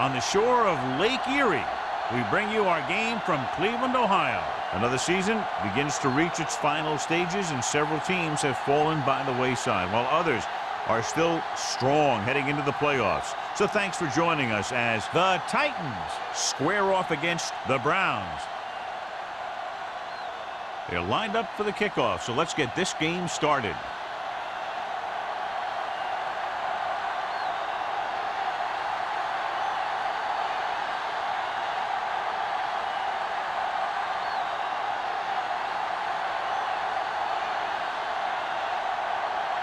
On the shore of Lake Erie, we bring you our game from Cleveland, Ohio. Another season begins to reach its final stages, and several teams have fallen by the wayside, while others are still strong heading into the playoffs. So thanks for joining us as the Titans square off against the Browns. They're lined up for the kickoff, so let's get this game started.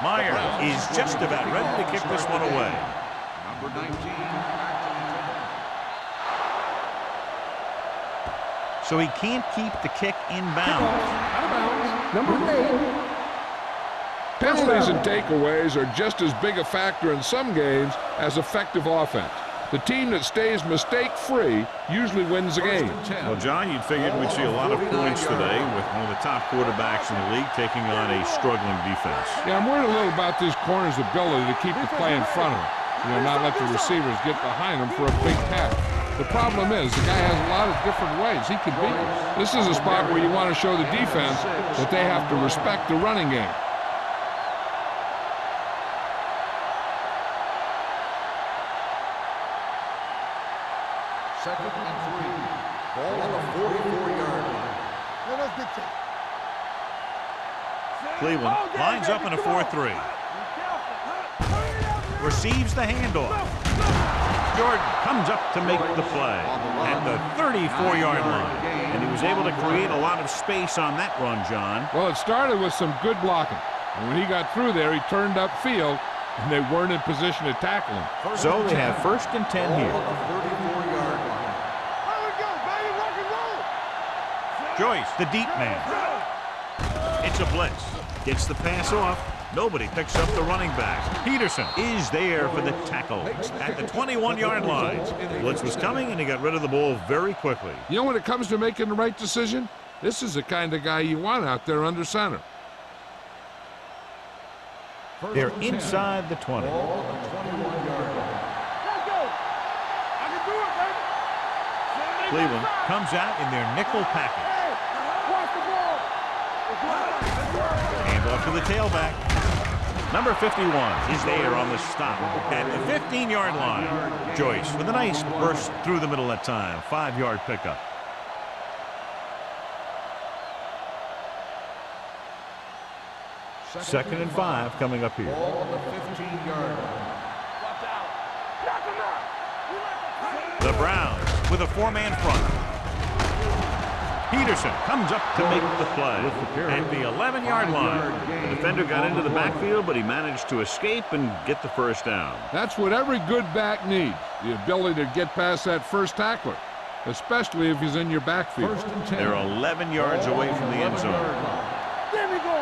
Meyer is just about ready to kick this one away. Number 19. So he can't keep the kick inbounds. Out of bounds. Number 8. Penalties and takeaways are just as big a factor in some games as effective offense. The team that stays mistake-free usually wins the game. Well, John, you'd figured we'd see a lot of points today with one of the top quarterbacks in the league taking on a struggling defense. Yeah, I'm worried a little about this corner's ability to keep the play in front of him. Not let the receivers get behind him for a big tackle. The problem is the guy has a lot of different ways he can beat. This is a spot where you want to show the defense that they have to respect the running game. Second and 3. Ball on the 44-yard line. Cleveland lines up in a 4-3. Receives the handoff. Jordan comes up to make the play at the 34-yard line. And he was able to create a lot of space on that run, John. Well, it started with some good blocking. And when he got through there, he turned upfield, and they weren't in position to tackle him. So they have 1st and 10 here. Ball on the 34-yard line. Joyce, the deep man. It's a blitz. Gets the pass off. Nobody picks up the running back. Peterson is there for the tackle at the 21-yard line. The blitz was coming, and he got rid of the ball very quickly. You know, when it comes to making the right decision, this is the kind of guy you want out there under center. They're inside the 20. Ball on the 21-yard line. Cleveland comes out in their nickel package. Hand off to the tailback. Number 51 is there on the stop at the 15-yard line. Joyce with a nice burst through the middle that time. 5-yard pickup. Second and 5 coming up here. Ball on the 15-yard line. The Browns with a 4-man front. Peterson comes up to make the play at the 11-yard line. The defender got into the backfield, but he managed to escape and get the first down. That's what every good back needs, the ability to get past that first tackler, especially if he's in your backfield. First and 10. They're 11 yards away from the end zone. There we go.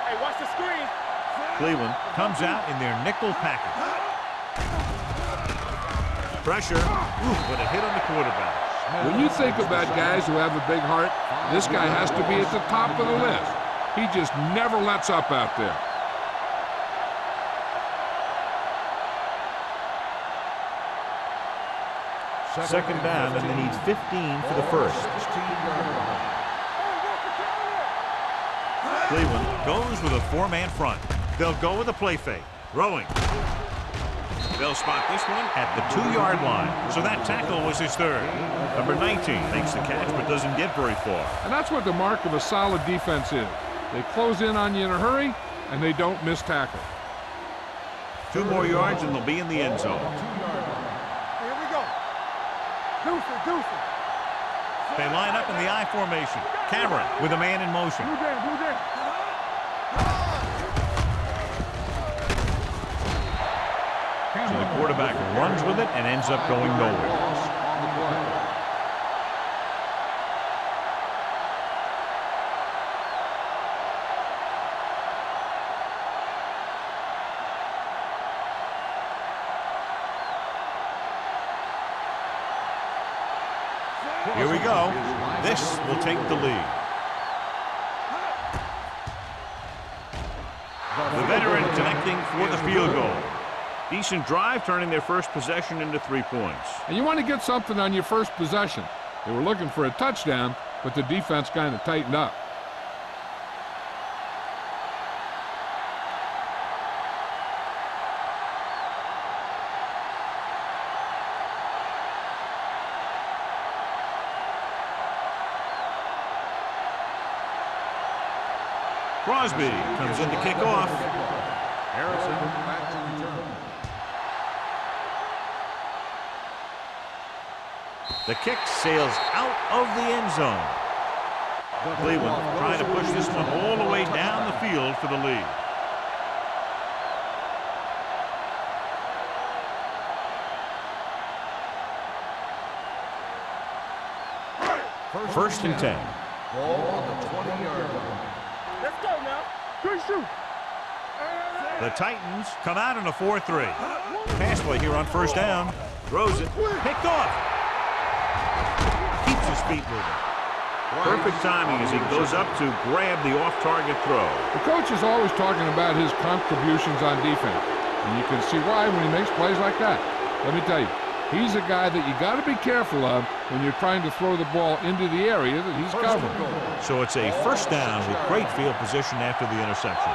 Hey, watch the screen. Cleveland comes out in their nickel package. Pressure. Ooh, what a hit on the quarterback. When you think about guys who have a big heart, this guy has to be at the top of the list. He just never lets up out there. Second down, and they need 15 for the first. Cleveland goes with a 4-man front. They'll go with a play fake. Throwing. They'll spot this one at the 2-yard line. So that tackle was his 3rd. Number 19 makes the catch but doesn't get very far. And that's what the mark of a solid defense is. They close in on you in a hurry, and they don't miss tackle. 2 more yards, and they'll be in the end zone. Here we go. Deuce. They line up in the I formation. Cameron with a man in motion. Who's there? So the quarterback runs with it and ends up going nowhere. Here we go. This will take the lead. The veteran connecting for the field goal. Decent drive, turning their first possession into 3 points. And you want to get something on your first possession. They were looking for a touchdown, but the defense kind of tightened up. Crosby comes in to kick off. Harrison back to return. The kick sails out of the end zone. Cleveland trying to push this one all the way down the field for the lead. First and 10. Ball on the 20-yard line. Let's go now. Good shoot. The Titans come out in a 4-3. Pass play here on first down. Throws it. Picked off. Keeps his feet moving. Perfect timing as he goes up to grab the off-target throw. The coach is always talking about his contributions on defense. And you can see why when he makes plays like that. Let me tell you, he's a guy that you got to be careful of when you're trying to throw the ball into the area that he's covering. So it's a first down with great field position after the interception.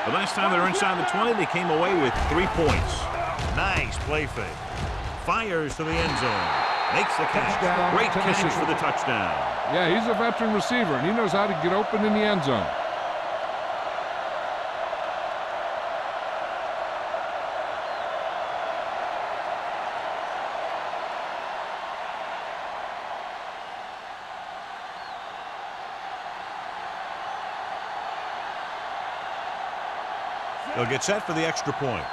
The last time they were inside the 20, they came away with 3 points. Nice play fake. Fires to the end zone. Makes the catch. Great catch for the touchdown. Yeah, he's a veteran receiver, and he knows how to get open in the end zone. They'll get set for the extra point.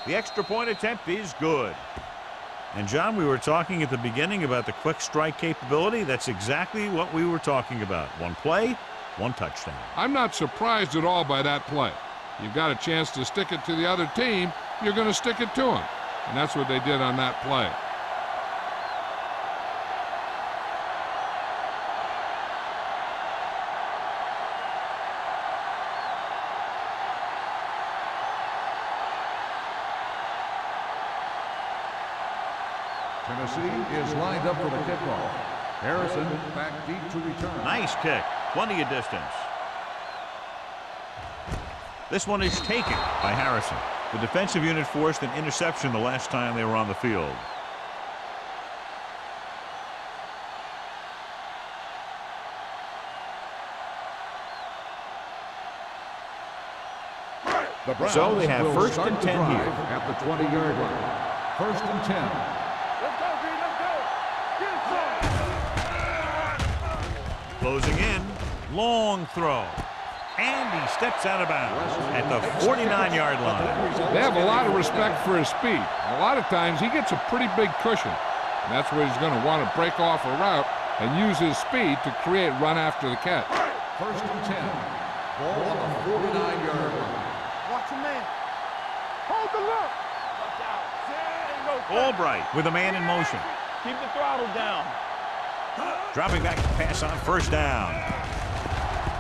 The extra point attempt is good. And, John, we were talking at the beginning about the quick strike capability. That's exactly what we were talking about. One play, one touchdown. I'm not surprised at all by that play. You've got a chance to stick it to the other team, you're going to stick it to them. And that's what they did on that play. Tennessee is lined up for the kickoff. Harrison back deep to return. Nice kick. Plenty of distance. This one is taken by Harrison. The defensive unit forced an interception the last time they were on the field. So they have first and 10 here. At the 20-yard line. First and 10. Let's go, B. Let's go. Get it, son. Closing in. Long throw. And he steps out of bounds at the 49-yard line. They have a lot of respect for his speed. A lot of times he gets a pretty big cushion. And that's where he's going to want to break off a route and use his speed to create run after the catch. First and 10. Ball on the 49-yard line. Watch your man. Hold the look. Albright with a man in motion. Keep the throttle down. Dropping back to pass on first down.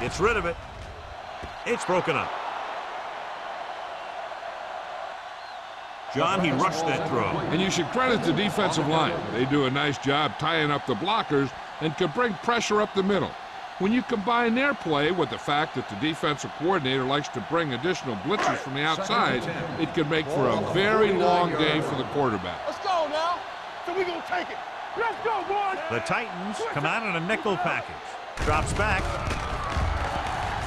Gets rid of it. It's broken up. John, he rushed that throw. And you should credit the defensive line. They do a nice job tying up the blockers and can bring pressure up the middle. When you combine their play with the fact that the defensive coordinator likes to bring additional blitzes from the outside, it can make for a very long day for the quarterback. Let's go now. So we're going to take it. Let's go, boys. The Titans come out in a nickel package. Drops back.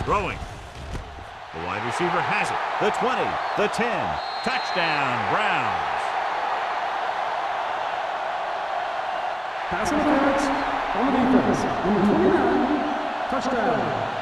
Throwing. The wide receiver has it. The 20, the 10. Touchdown, Browns. Pass interference on the defense. Number 29, touchdown.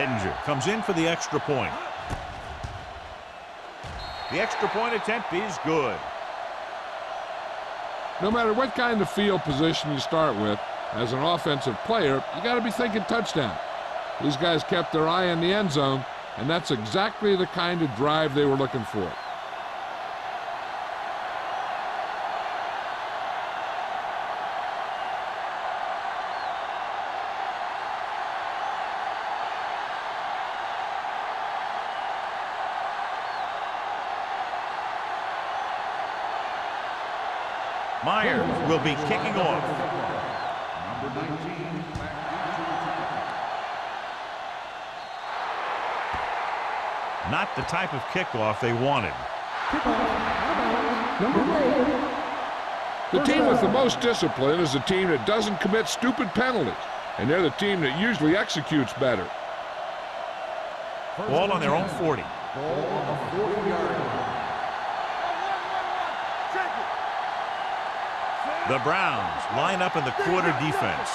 Ettinger comes in for the extra point. The extra point attempt is good. No matter what kind of field position you start with, as an offensive player, you got to be thinking touchdown. These guys kept their eye on the end zone, and that's exactly the kind of drive they were looking for. Myers will be kicking off. Number 19. Not the type of kickoff they wanted. The team with the most discipline is the team that doesn't commit stupid penalties, and they're the team that usually executes better. Ball on their own 40. Ball on the 40-yard line. The Browns line up in the quarter defense.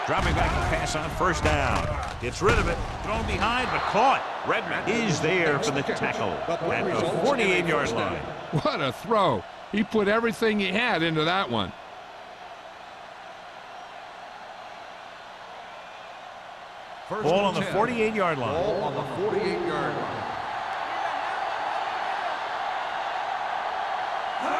Dropping back to pass on first down. Gets rid of it. Thrown behind, but caught. Redmond is there for the tackle at the 48-yard line. What a throw. He put everything he had into that one. Ball on the 48-yard line. Ball on the 48-yard line.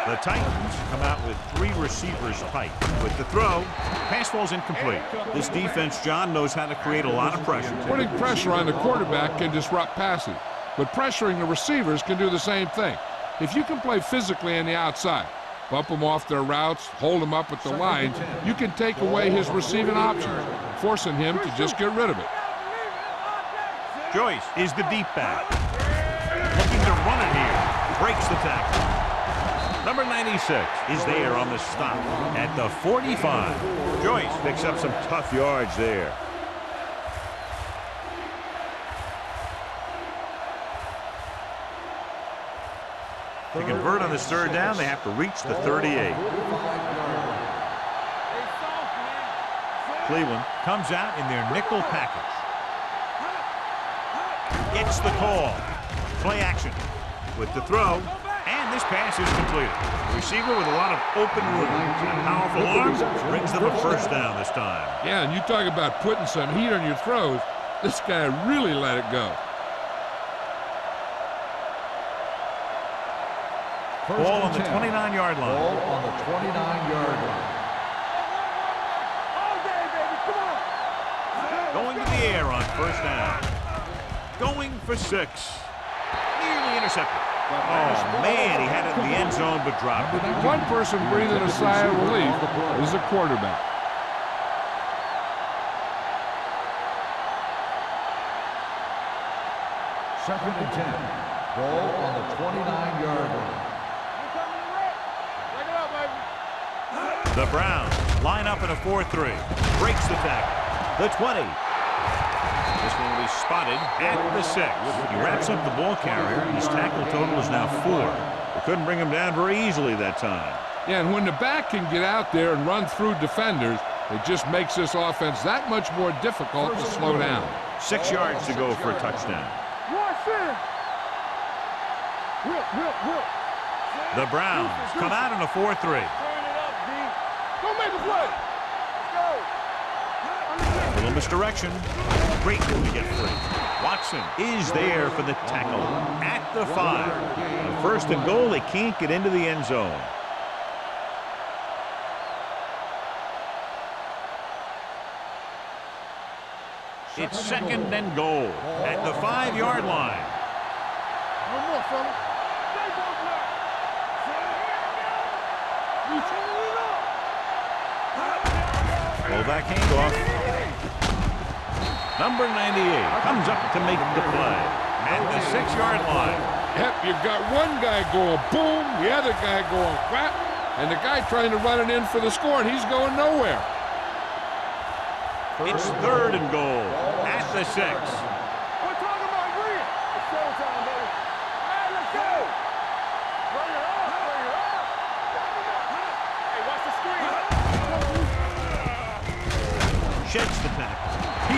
The Titans come out with 3 receivers tight. With the throw, pass falls incomplete. This defense, John, knows how to create a lot of pressure. Putting pressure on the quarterback can disrupt passing, but pressuring the receivers can do the same thing. If you can play physically on the outside, bump them off their routes, hold them up at the lines, you can take away his receiving options, forcing him to just get rid of it. Joyce is the deep back. Looking to run it here. Breaks the tackle. Number 96 is there on the stop at the 45. Joyce picks up some tough yards there. To convert on this third down, they have to reach the 38. Cleveland comes out in their nickel package. It's the call. Play action with the throw. And this pass is completed. The receiver with a lot of open room. And powerful arms brings them a first down this time. Yeah, and you talk about putting some heat on your throws. This guy really let it go. Ball on the 29-yard line. Ball on the 29-yard line. Going to the air on first down. Going for 6. Nearly intercepted. Oh, man, he had it in the end zone but dropped it. One person breathing a sigh of relief is the quarterback. Second and 10. Ball on the 29-yard line. The Browns line up in a 4-3. Breaks the tackle. The 20. This one will be spotted at the 6. He wraps up the ball carrier. His tackle total is now 4. They couldn't bring him down very easily that time. Yeah, and when the back can get out there and run through defenders, it just makes this offense that much more difficult to slow down. 6 yards to go for a touchdown. The Browns come out in a 4-3. Go make a play. A little misdirection. Great to get free. Watson is there for the tackle at the 5. On first and goal, they can't get into the end zone. It's second and goal at the 5-yard line. No more, fella. Fullback handoff. Number 98 comes up to make the play at the 6-yard line. Yep, you've got one guy going boom, the other guy going whap, and the guy trying to run it in for the score, and he's going nowhere. It's third and goal at the 6. We're talking about Green. It's showtime, baby. Hey, let's go. Bring it up, bring it up. Hey, watch the screen. Sheds the tackle. He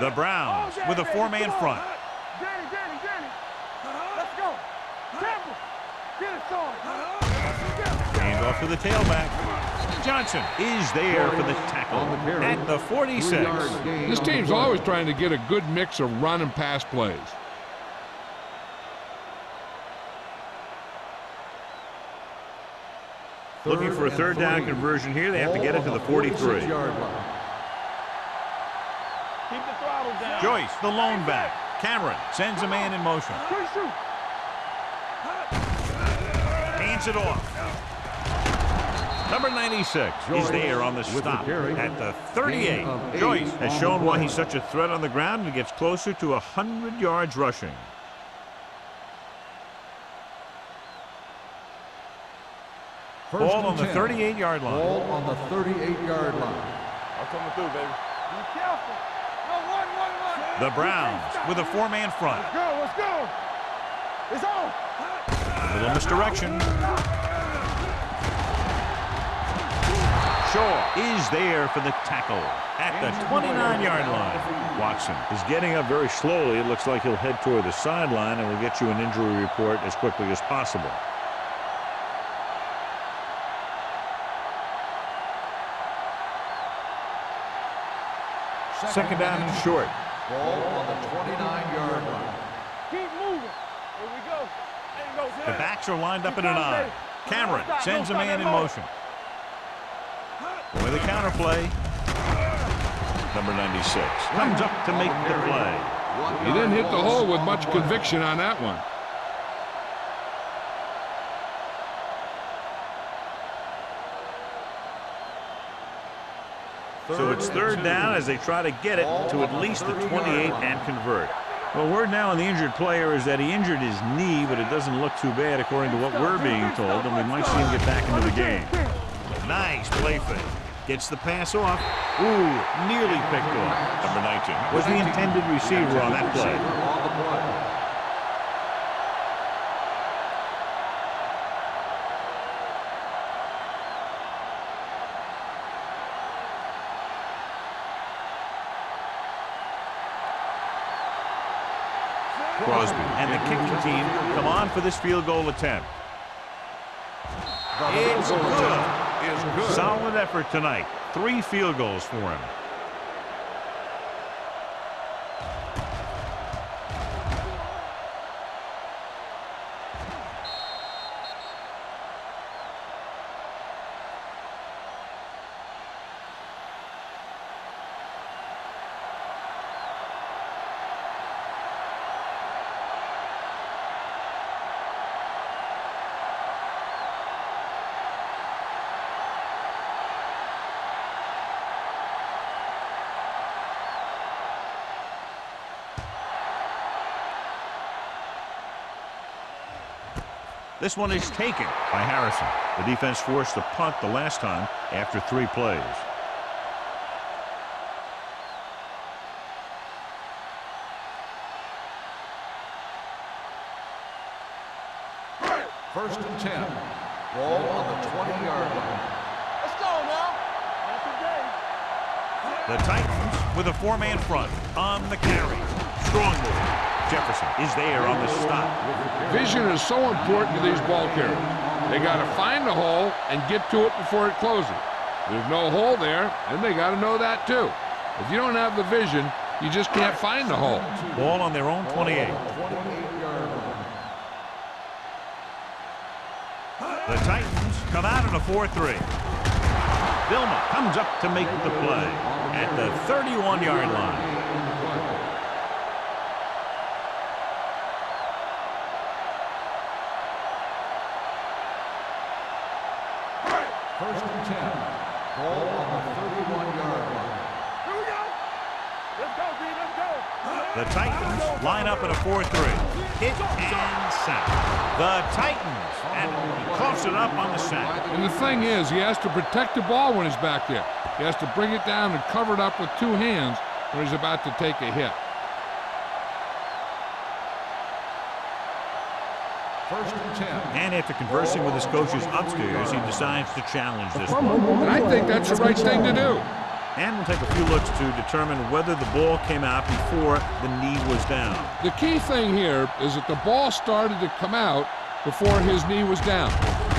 The Browns with a four-man front. Danny. Let's go. Temple. Get it started. Hand off to the tailback. Johnson is there for the tackle at the 46. This team's always trying to get a good mix of run and pass plays. Looking for a third down conversion here. They have to get it to the 43. Keep the throttle down. Joyce, the lone back. Cameron sends a man in motion. Hands it off. Number 96 is there on the stop at the 38. Joyce has shown why he's such a threat on the ground and gets closer to 100 yards rushing. Ball on the 38-yard line. Ball on the 38-yard line. I'm coming through, baby. Be careful. No, one. The Browns with a four-man front. Let's go. It's on. A little misdirection. Shaw is there for the tackle at the 29-yard line. Watson is getting up very slowly. It looks like he'll head toward the sideline, and we'll get you an injury report as quickly as possible. Second down and short. Ball on the 29-yard line. Keep moving. Here we go. The backs are lined up in an I. Cameron sends a man in motion. With a counterplay. Number 96 comes up to make the play. He didn't hit the hole with much conviction on that one. So it's third down as they try to get it to at least the 28 and convert. Well, word now on the injured player is that he injured his knee, but it doesn't look too bad according to what we're being told, and we might see him get back into the game. Nice play fake. Gets the pass off. Ooh, nearly picked off. Number 19 was the intended receiver on that play. Crosby and the kicking team come on for this field goal attempt. It's good. Solid effort tonight. 3 field goals for him. This one is taken by Harrison. The defense forced the punt the last time after 3 plays. First and 10. Ball on the 20-yard line. Let's go now. The Titans with a 4-man front on the carry. Strong move. Jefferson is there on the stop. Vision is so important to these ball carriers. They got to find the hole and get to it before it closes. There's no hole there, and they got to know that too. If you don't have the vision, you just can't find the hole. Ball on their own 28. The Titans come out in a 4-3. Vilma comes up to make the play at the 31-yard line. First and 10. Ball on the 31-yard line. Here we go. Let's go, B. Let's go. The Titans line up in a 4-3. Hit and sack. The Titans, and he coughs it up on the sack. And the thing is, he has to protect the ball when he's back there. He has to bring it down and cover it up with 2 hands when he's about to take a hit. First and 10. And after conversing with his coaches upstairs, he decides to challenge this one. And I think that's the right thing to do. And we'll take a few looks to determine whether the ball came out before the knee was down. The key thing here is that the ball started to come out before his knee was down.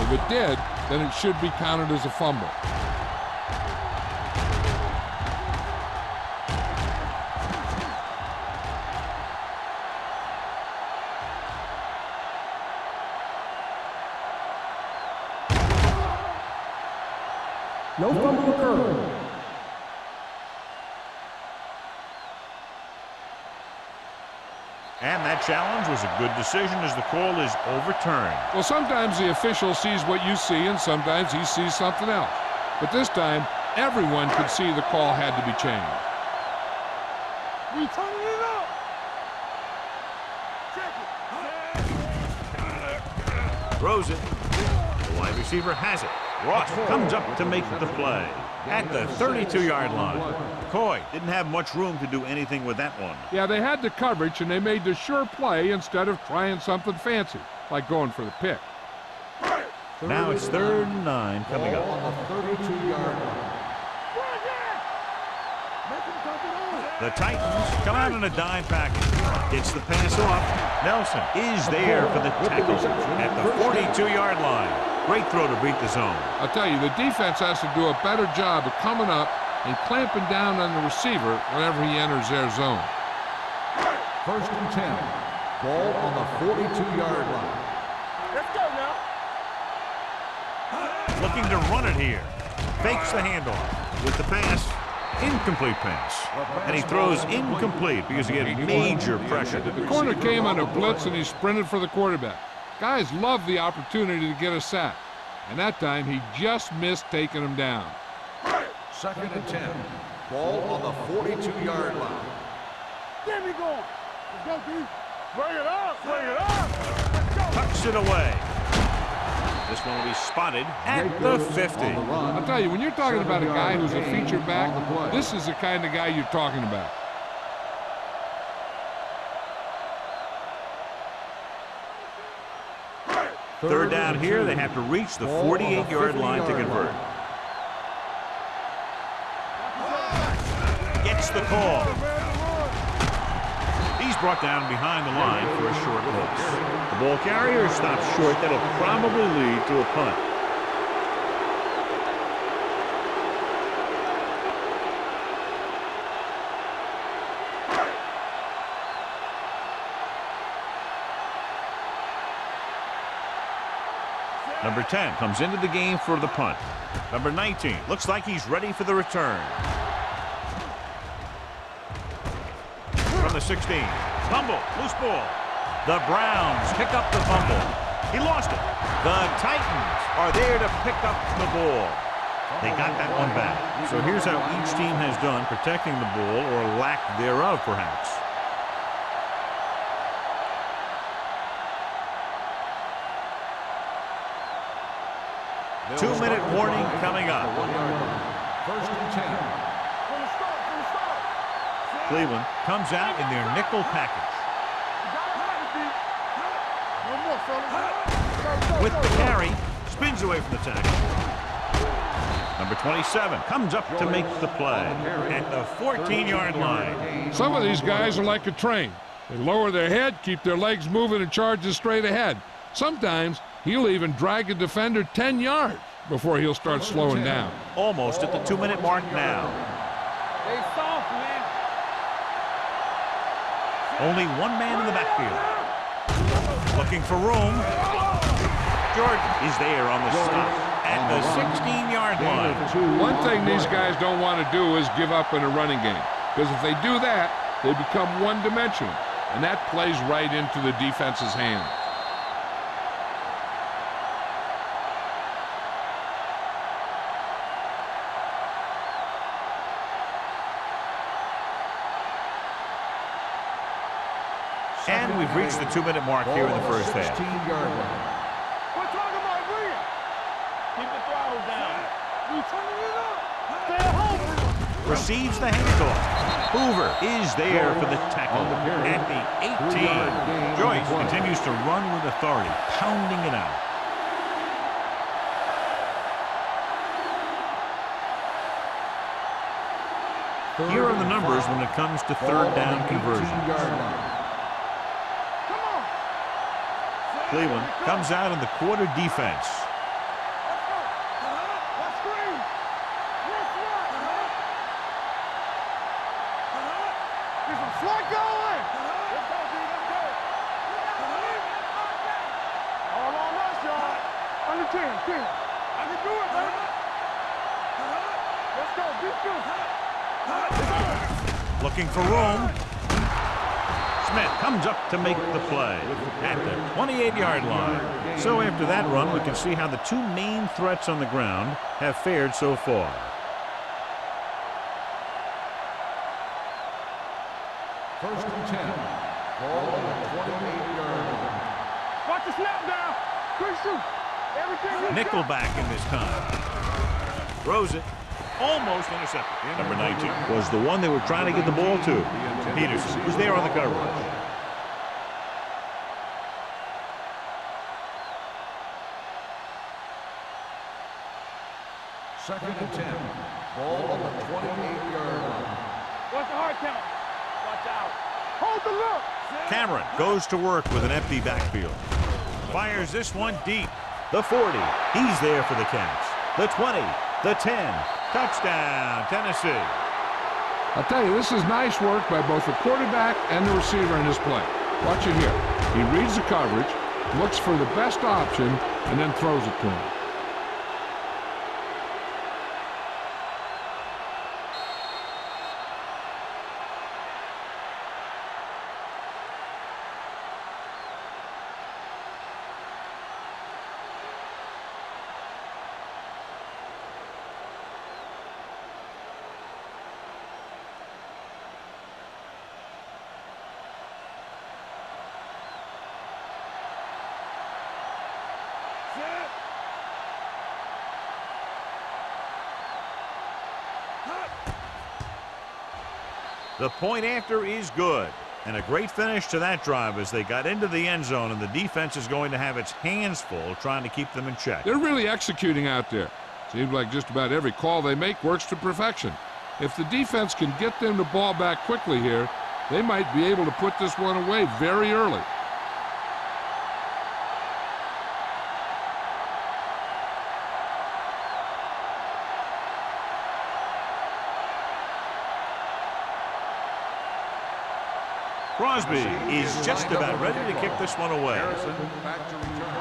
If it did, then it should be counted as a fumble. No fumble occurred. And that challenge was a good decision as the call is overturned. Well, sometimes the official sees what you see, and sometimes he sees something else. But this time, everyone could see the call had to be changed. We turning it up. Check it. Throws it. The wide receiver has it. Ross comes up to make the play at the 32-yard line. McCoy didn't have much room to do anything with that one. Yeah, they had the coverage, and they made the sure play instead of trying something fancy, like going for the pick. Now it's 3rd and 9 coming up. On the 32-yard line. The Titans come out in a dime package. Gets the pass off. Nelson is there for the tackle at the 42-yard line. Great throw to beat the zone. I'll tell you, the defense has to do a better job of coming up and clamping down on the receiver whenever he enters their zone. 1st and 10. Ball on the 42-yard line. Let's go now. Looking to run it here. Fakes the handoff with the pass. Incomplete pass. And he throws incomplete because he gets major pressure. The corner came on a blitz and he sprinted for the quarterback. Guys love the opportunity to get a sack. And that time he just missed taking him down. 2nd and 10. Ball on the 42-yard line. Get me going. Let's go, D. Bring it up. Bring it up. Let's go. Tucks it away. This one will be spotted at the 50. I'll tell you, when you're talking about a guy who's a feature back, this is the kind of guy you're talking about. Third down here, they have to reach the 48-yard line to convert. Gets the call. He's brought down behind the line for a short loss. The ball carrier stops short. That'll probably lead to a punt. Number 10 comes into the game for the punt. Number 19 looks like he's ready for the return. From the 16, fumble, loose ball. The Browns pick up the fumble. He lost it. The Titans are there to pick up the ball. They got that one back. So here's how each team has done protecting the ball, or lack thereof, perhaps. Two-minute warning coming up. 1st and 10. From the start. From the start. Cleveland comes out in their nickel package. No more, fellas. With the carry, spins away from the tackle. Number 27 comes up to make the play at the 14-yard line. Some of these guys are like a train. They lower their head, keep their legs moving, and charge straight ahead. Sometimes he'll even drag a defender 10 yards before he'll start slowing down. Almost at the 2-minute mark now. They soft, man. Only one man in the backfield. Looking for room. Jordan is there on the stop at the 16-yard line. One thing these guys don't want to do is give up in a running game, because if they do that, they become one-dimensional, and that plays right into the defense's hands. And we've reached the 2-minute mark here in the first half. 16-yard line. We're talking about Rhea. Keep the throttle down. We turning it up. Stay at home. Receives the handoff. Hoover is there for the tackle at the 18. Joyce continues to run with authority, pounding it out. Here are the numbers when it comes to third down conversions. Cleveland comes out in the quarter defense. Looking for room. Smith comes up to make the play at the 28-yard line. So after that run, we can see how the two main threats on the ground have fared so far. First and 10. Ball on the 28-yard line. Watch the snap down. Quick shoot. Everything Nickelback in this time. Throws it. Almost intercepted. Number 19 was the one they were trying to get the ball to. Peterson was there on the coverage. Second and 10. Ball on the 28-yard line. Watch the hard count. Watch out. Hold the look. Cameron goes to work with an empty backfield. Fires this one deep. The 40. He's there for the catch. The 20. The 10. Touchdown, Tennessee. I'll tell you, this is nice work by both the quarterback and the receiver in this play. Watch it here. He reads the coverage, looks for the best option, and then throws it to him. The point after is good. And a great finish to that drive as they got into the end zone, and the defense is going to have its hands full trying to keep them in check. They're really executing out there. Seems like just about every call they make works to perfection. If the defense can get them the ball back quickly here, they might be able to put this one away very early. Crosby is just about ready to kick this one away. Back to return.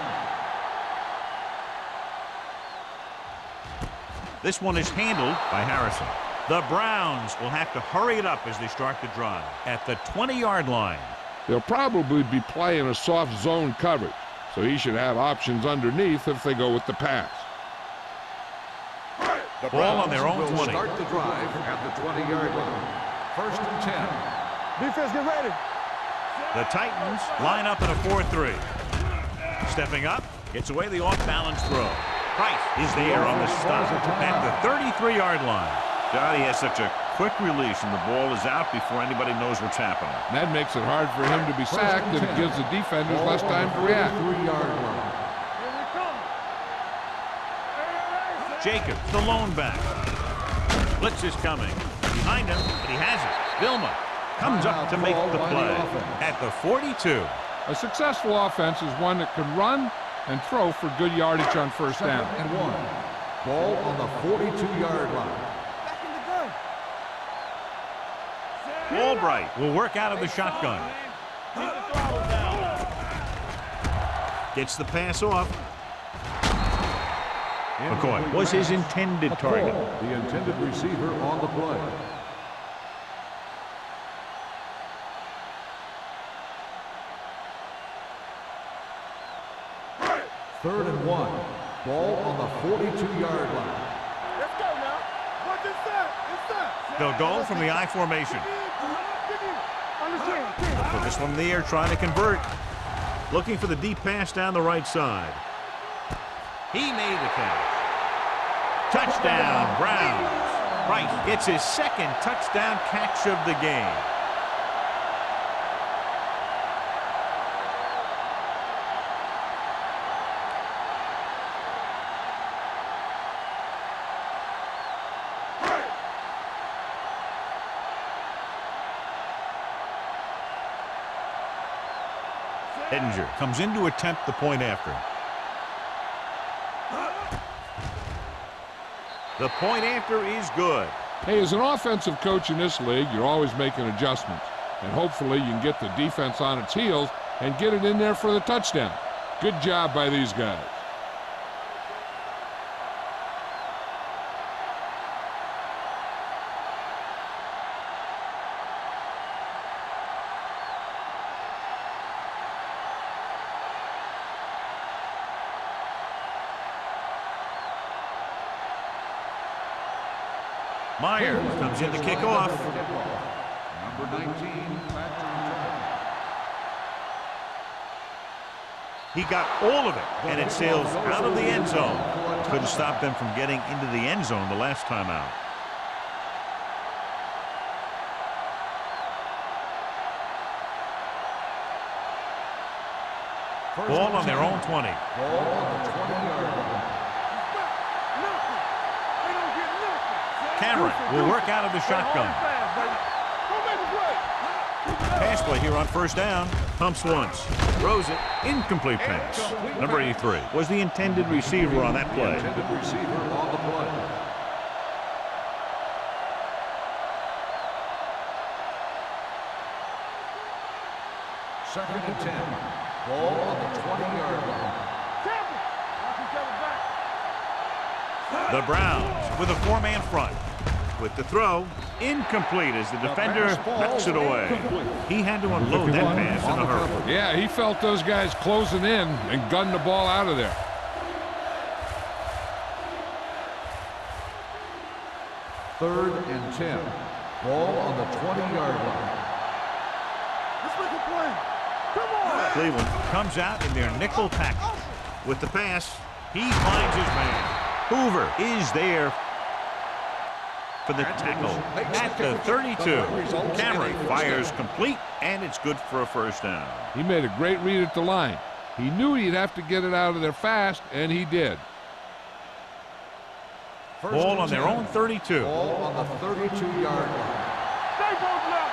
This one is handled by Harrison. The Browns will have to hurry it up as they start the drive at the 20-yard line. They'll probably be playing a soft zone coverage, so he should have options underneath if they go with the pass. The Ball on their own will 20. start the drive at the 20-yard line. First and 10. Defense, get ready. The Titans line up in a 4-3. Stepping up, gets away the off-balance throw. Price is there on the stop at the 33-yard line. God, he has such a quick release, and the ball is out before anybody knows what's happening. And that makes it hard for him to be sacked, and it gives the defenders less time to react. 3-yard line. Here we come. Jacobs, the lone back. Blitz is coming. Behind him, but he has it. Vilma comes up to make the play at the 42. A successful offense is one that can run and throw for good yardage on first down. Second and 1. Ball on the 42-yard line. Back in the gun. Albright will work out of the shotgun. Gets the pass off. McCoy was his intended target. The intended receiver on the play. Third and 1. Ball on the 42-yard line. Let's go now. What's this set? They'll go from the I formation. Put this one in the air, trying to convert. Looking for the deep pass down the right side. He made the catch. Touchdown, Browns. Price gets his second touchdown catch of the game. Edinger comes in to attempt the point after. The point after is good. Hey, as an offensive coach in this league, you're always making adjustments. And hopefully you can get the defense on its heels and get it in there for the touchdown. Good job by these guys. Myers comes in to kick off. Number 19, He got all of it, and it sails out of the end zone. Couldn't stop them from getting into the end zone the last time out. Ball on their own 20. Ball on the 20-yard line. Cameron will work out of the shotgun. Pass play here on first down. Pumps once. Throws it. Incomplete pass. Number 83 was the intended receiver on that play. Intended receiver on the play. Second and 10. Ball on the 20-yard line. The Browns with a four-man front. With the throw, incomplete as the defender knocks it away. He had to unload that pass in a hurry. Yeah, he felt those guys closing in and gunned the ball out of there. Third and 10. Ball on the 20-yard line. Let's make a play. Come on. Cleveland comes out in their nickel package. With the pass, he finds his man. Hoover is there for the tackle at the 32. Cameron fires complete, and it's good for a first down. He made a great read at the line. He knew he'd have to get it out of there fast, and he did. Ball on their own 32. Ball on the 32-yard line. Stay broken up.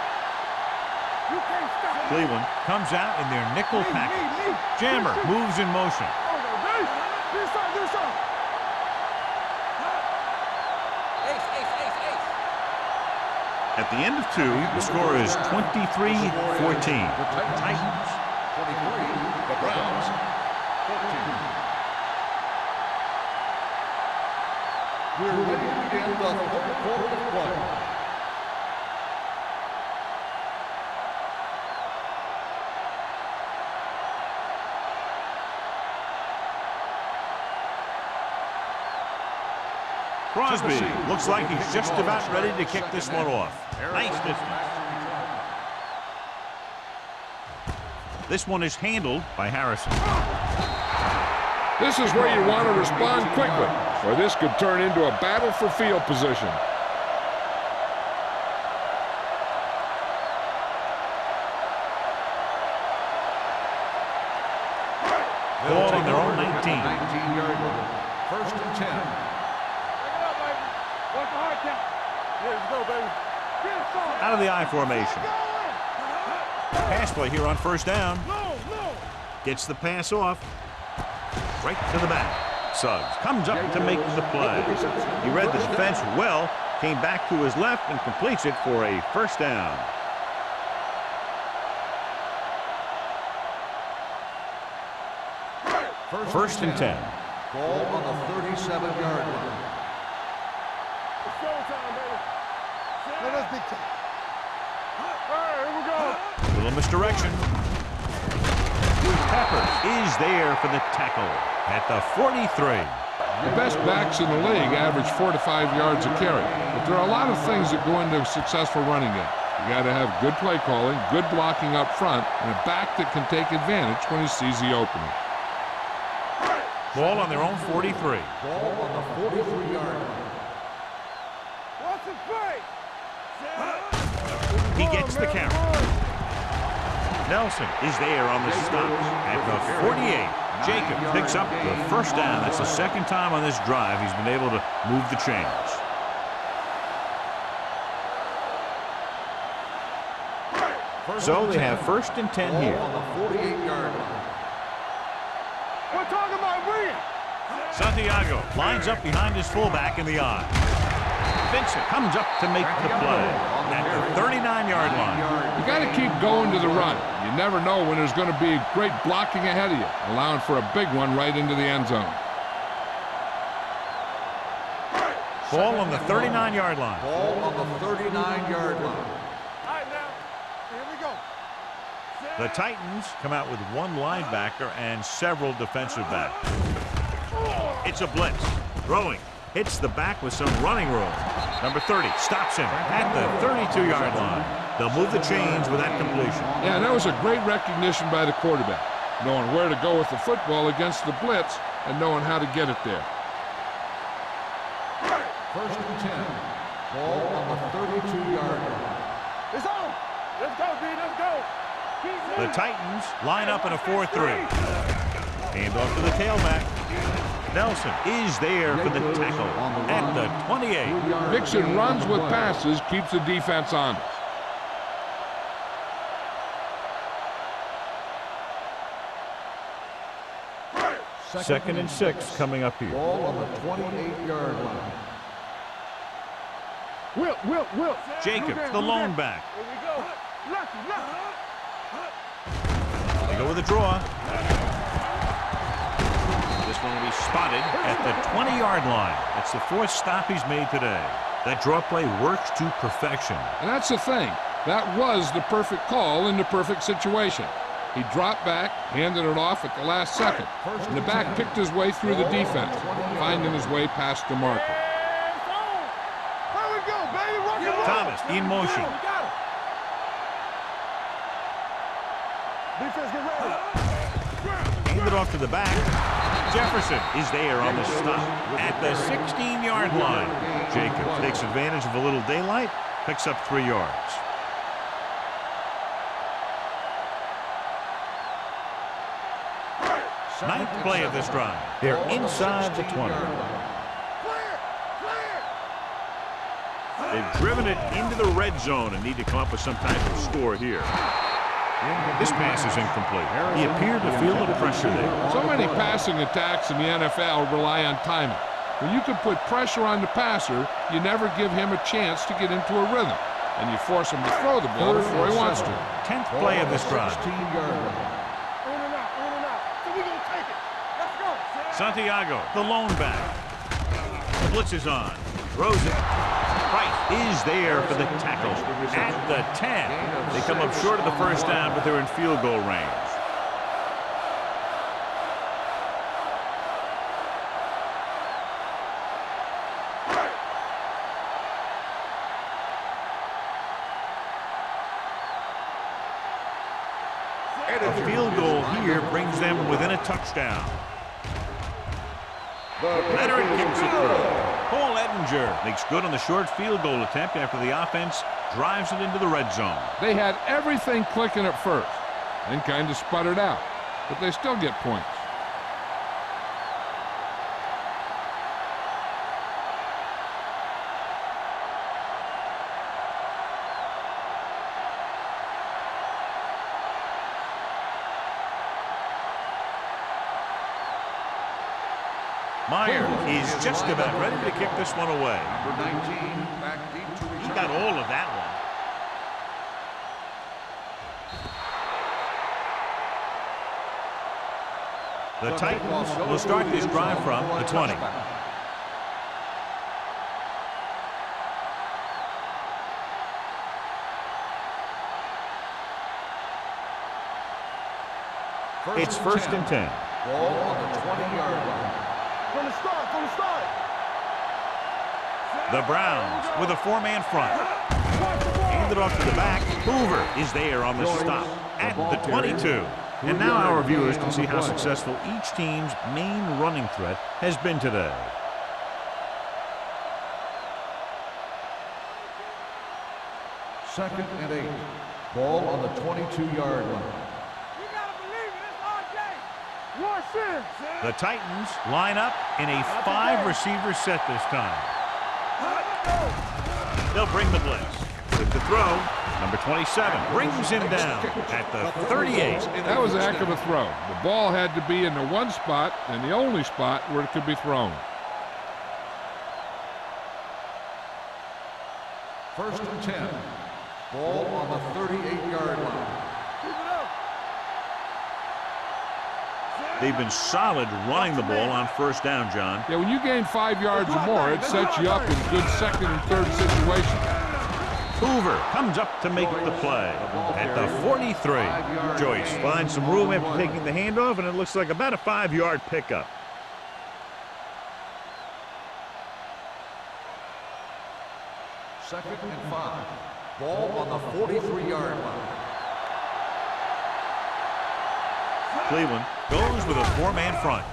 You can't stop. Cleveland comes out in their nickel package. Jammer moves in motion. Do something. At the end of two, the score is 23-14. Titans. 23. The Browns. 14. We're ready to begin the third quarter of play. Crosby looks like he's just about ready to kick this one off. Nice distance. This one is handled by Harrison. This is where you want to respond quickly, or this could turn into a battle for field position. Ball on their own 19. 19-yard line. First and 10. Out of the I formation. Pass play here on first down. Gets the pass off. Right to the back. Suggs comes up to make the play. He read the defense well, came back to his left and completes it for a first down. First and 10. Ball on the 37-yard line. Let us dictate. All right, here we go. Little misdirection. Peppers is there for the tackle at the 43. The best backs in the league average 4 to 5 yards a carry, but there are a lot of things that go into a successful running game. You got to have good play calling, good blocking up front, and a back that can take advantage when he sees the opening. Ball on their own 43. Ball on the 43-yard line. What's the play? He gets the count. Nelson is there on the stop at the 48. Jacob picks up the first down. That's the second time on this drive he's been able to move the chains. So they have 1st and 10 here. On the 48-yard line. We're talking about Green. Santiago lines up behind his fullback in the I. Vincent comes up to make the play at the 39-yard line. You got to keep going to the run. You never know when there's going to be great blocking ahead of you, allowing for a big one right into the end zone. Ball on the 39-yard line. Ball on the 39-yard line. All right, now. Here we go. The Titans come out with 1 linebacker and several defensive backs. It's a blitz. Throwing. Hits the back with some running room. Number 30 stops him at the 32-yard line. They'll move the chains with that completion. Yeah, that was a great recognition by the quarterback, knowing where to go with the football against the blitz and knowing how to get it there. 1st and 10. Ball on the 32-yard line. It's on. Let's go, B. Let's go. The Titans line up in a 4-3. Hand off to the tailback. Nelson is there for the tackle at the 28. Mixing runs with passes keeps the defense honest. Second and 6 coming up here. Ball on the 28-yard line. Will. Jacobs, the lone back. Here we go. Lefty. They go with a draw. This one will be spotted at the 20-yard line. That's the 4th stop he's made today. That draw play works to perfection. And that's the thing. That was the perfect call in the perfect situation. He dropped back, handed it off at the last second. And the back picked his way through the defense, finding his way past the marker. Here we go, baby. Rock and roll. Thomas in motion. We got it. Defense, get ready. Hand it off to the back. Jefferson is there on the stop at the 16-yard line. Jacobs takes advantage of a little daylight, picks up 3 yards. Ninth play of this drive. They're inside the 20. They've driven it into the red zone and need to come up with some type of score here. This pass is incomplete. He appeared to feel the pressure there. So many passing attacks in the NFL rely on timing. When you can put pressure on the passer, you never give him a chance to get into a rhythm, and you force him to throw the ball before he wants to. 10th play of this drive. 16-yard line. In and out. So we gonna take it. Let's go. Santiago, the lone back. The blitz is on. Throws it. Price is there for the tackle at the 10. They come up short of the 1st down, but they're in field goal range. A field goal here brings them within a touchdown. Leonard kicks it through. Paul Edinger makes good on the short field goal attempt after the offense drives it into the red zone. They had everything clicking at first, then kind of sputtered out, but they still get points. Meyer is just about ready to kick this one away. Number 19, back deep to return. He got all of that one. The Titans will start this drive from the 20. It's 1st and 10. Ball on the 20-yard line. From the start. The Browns with a 4-man front. Handed off to the back. Hoover is there on the stop at the 22. And now our viewers can see how successful each team's main running threat has been today. Second and 8. Ball on the 22-yard line. You gotta believe it. It's RJ. Rush in. The Titans line up in a 5-receiver set this time. They'll bring the blitz. With the throw, Number 27 brings him down at the 38. That was a heck of a throw. The ball had to be in the one spot and the only spot where it could be thrown. First and 10. Ball on the 38-yard line. They've been solid running the ball on first down, John. Yeah, when you gain 5 yards or more, it sets you up in good second and third situations. Hoover comes up to make the play at the 43. Joyce finds some room after taking the handoff, and it looks like about a 5-yard pickup. Second and 5. Ball on the 43-yard line. Cleveland goes with a 4-man front.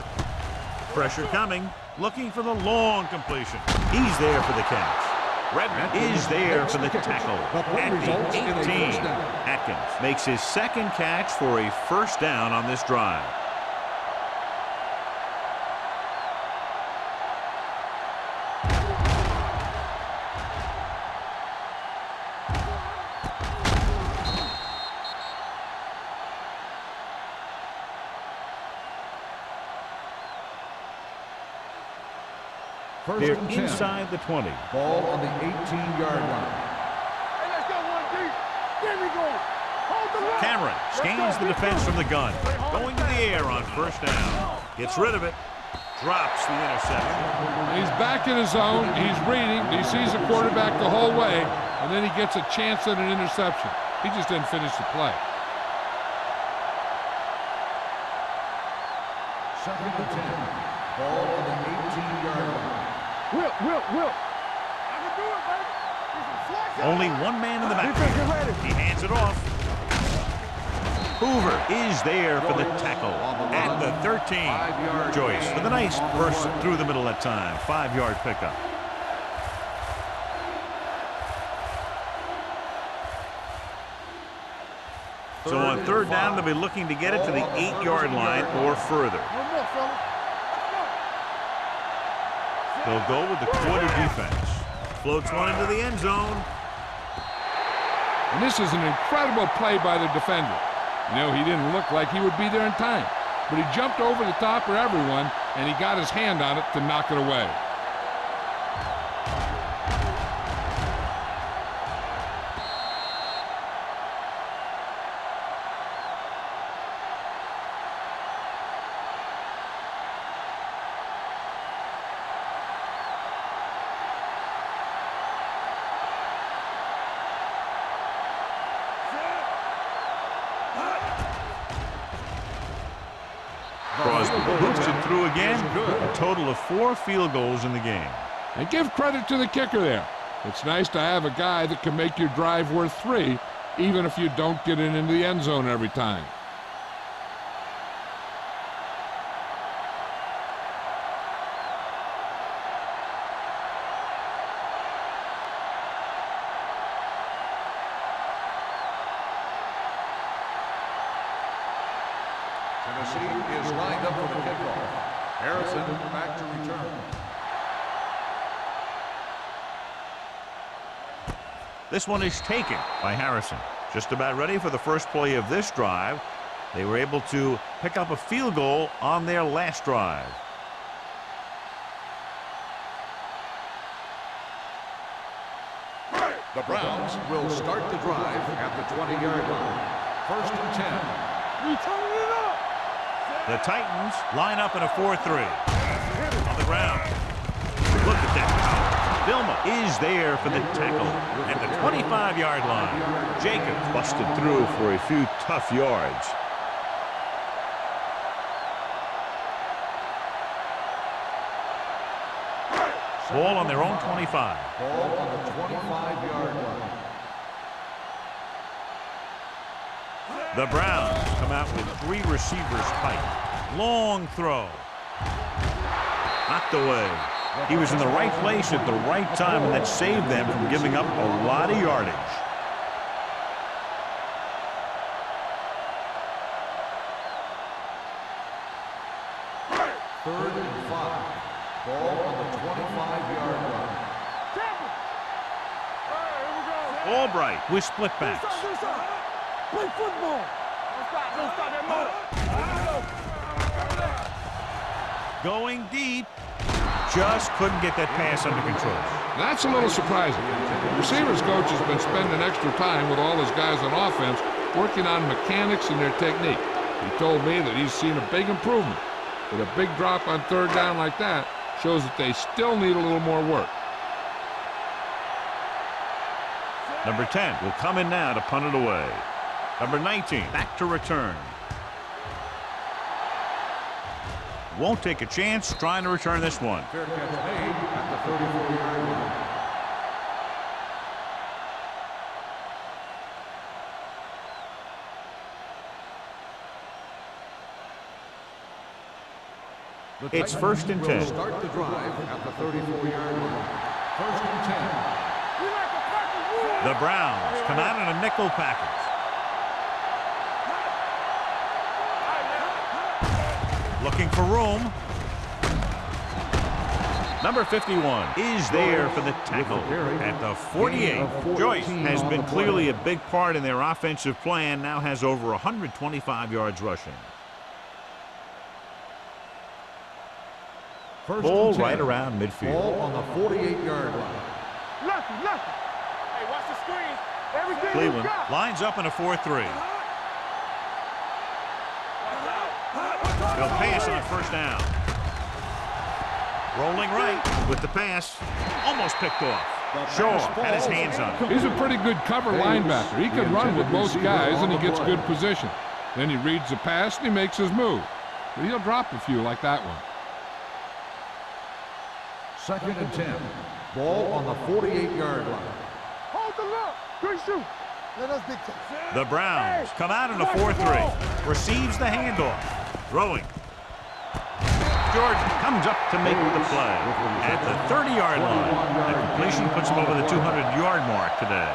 Pressure coming, looking for the long completion. He's there for the catch. Redmond is there for the tackle at the 18. Atkins makes his second catch for a first down on this drive. They're inside the 20. Ball on the 18-yard line. Hey, let's go, 1-deep. There we go. Hold the line. Cameron scans the defense from the gun. Going to the air on first down. Gets rid of it. Drops the interception. He's back in his zone. He's reading. He sees the quarterback the whole way, and then he gets a chance at an interception. He just didn't finish the play. Second and 10. Ball on the 18-yard line. Will. I can do it, baby. He's a flex. Only one man in the backfield. He hands it off. Hoover is there for the tackle at the 13. Joyce with a nice burst through the middle that time. 5-yard pickup. So on third down, they'll be looking to get it to the 8-yard line or further. No more, fellas. They'll go with the quarter defense. Floats one into the end zone. And this is an incredible play by the defender. You know, he didn't look like he would be there in time, but he jumped over the top of everyone, and he got his hand on it to knock it away. Boots it through again. A total of 4 field goals in the game. And give credit to the kicker there. It's nice to have a guy that can make your drive worth 3, even if you don't get it into the end zone every time. Tennessee is lined up for the kickoff. Harrison back to return. This one is taken by Harrison. Just about ready for the first play of this drive. They were able to pick up a field goal on their last drive. The Browns will start the drive at the 20-yard line. First and 10. We turning it up. The Titans line up in a 4-3. On the ground. Look at that power. Vilma is there for the tackle at the 25-yard line. Jacobs busted through for a few tough yards. Ball on their own 25. Ball on the 25-yard line. The Browns come out with 3 receivers tight. Long throw. Knocked away. He was in the right place at the right time, and that saved them from giving up a lot of yardage. Third and 5. Ball on the 25-yard line. Albright with split backs. Play football. Don't stop that motor. Going deep. Just couldn't get that pass under control. That's a little surprising. The receivers coach has been spending extra time with all his guys on offense working on mechanics and their technique. He told me that he's seen a big improvement. But a big drop on third down like that shows that they still need a little more work. Number 10 will come in now to punt it away. Number 19 back to return. Won't take a chance trying to return this one. Fair catch made at the 34-yard line. It's 1st and 10. Start the drive at the 34-yard line. 1st and 10. The Browns come out in a nickel package. Looking for room. Number 51 is there for the tackle at the 48. Joyce has been clearly a big part in their offensive plan, now has over 125 yards rushing. Ball right around midfield. Ball on the 48-yard line. Lucky. Hey, watch the screen. Everything Cleveland lines up in a 4-3. They'll pass on 1st down. Rolling right with the pass. Almost picked off. Shaw had his hands on it. He's a pretty good cover linebacker. He can run with most guys, and he gets good position. Then he reads the pass, and he makes his move. But he'll drop a few like that one. 2nd and 10. Ball on the 48-yard line. Hold the look. Good shoot. Let us dictate. The Browns come out in a 4-3. Receives the handoff. Throwing. Jordan comes up to make the play at the 30-yard line. That completion puts him over the 200-yard mark today.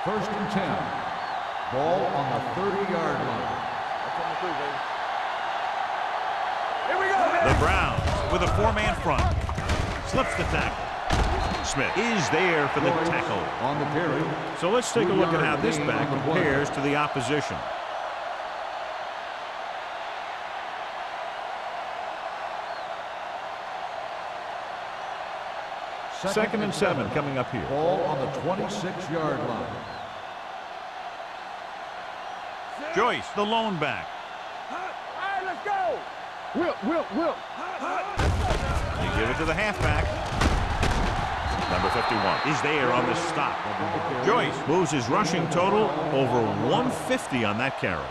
First and 10. Ball on the 30-yard line. Here we go. The Browns with a 4-man front. Slips the tackle. Smith is there for the tackle. On the carry. So let's take a look at how this back compares to the opposition. Second and 7 coming up here. Ball on the 26-yard line. Joyce, the lone back. All right, let's go. Will. They give it to the halfback. Number 51 is there on the stop. Joyce moves his rushing total over 150 on that carry.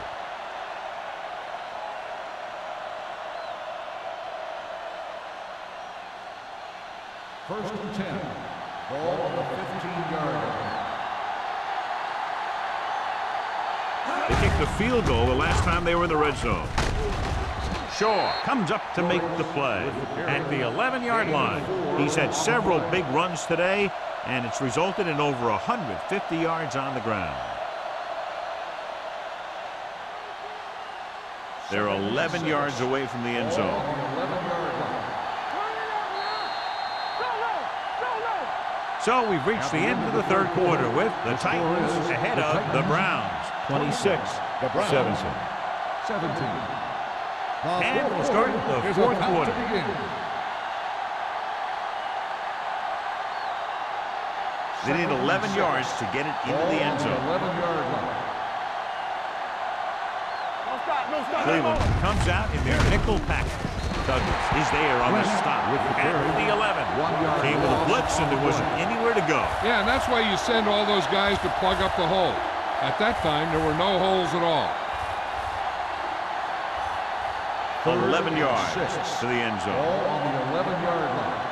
First and 10. Ball on the 15-yard line. They kicked the field goal the last time they were in the red zone. Shaw comes up to make the play at the 11-yard line. He's had several big runs today, and it's resulted in over 150 yards on the ground. They're 11 yards away from the end zone. On the 11-yard line. So we've reached the end of the third quarter with the Titans ahead of the Browns, 26-17. 17. And we'll start the fourth quarter. They need 11 yards to get it into the end zone. 11-yard line. No stop. Cleveland comes out in their nickel package. Douglas is there on the stop at the 11. Came with a blitz, and there wasn't anywhere to go. Yeah, and that's why you send all those guys to plug up the hole. At that time, there were no holes at all. 11 yards to the end zone. Ball on the 11-yard line.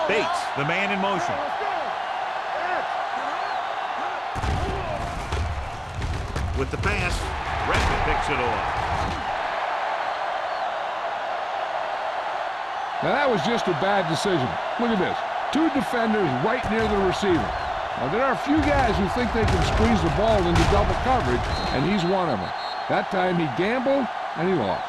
Bates, the man in motion. With the pass, Redmond picks it off. Now that was just a bad decision. Look at this. 2 defenders right near the receiver. Now there are a few guys who think they can squeeze the ball into double coverage, and he's one of them. That time he gambled, and he lost.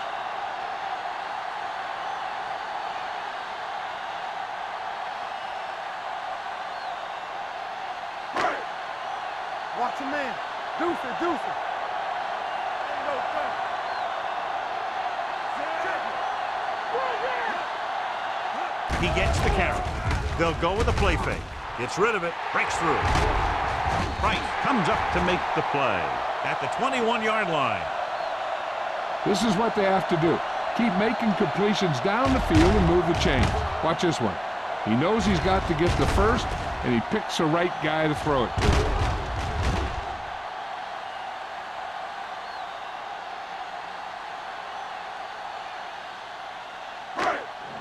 Watch your man. Deuce it, deuce it. Ain't no thing. He gets the carry. They'll go with a play fake. Gets rid of it. Breaks through. Price comes up to make the play at the 21-yard line. This is what they have to do. Keep making completions down the field and move the chains. Watch this one. He knows he's got to get the first, and he picks the right guy to throw it to.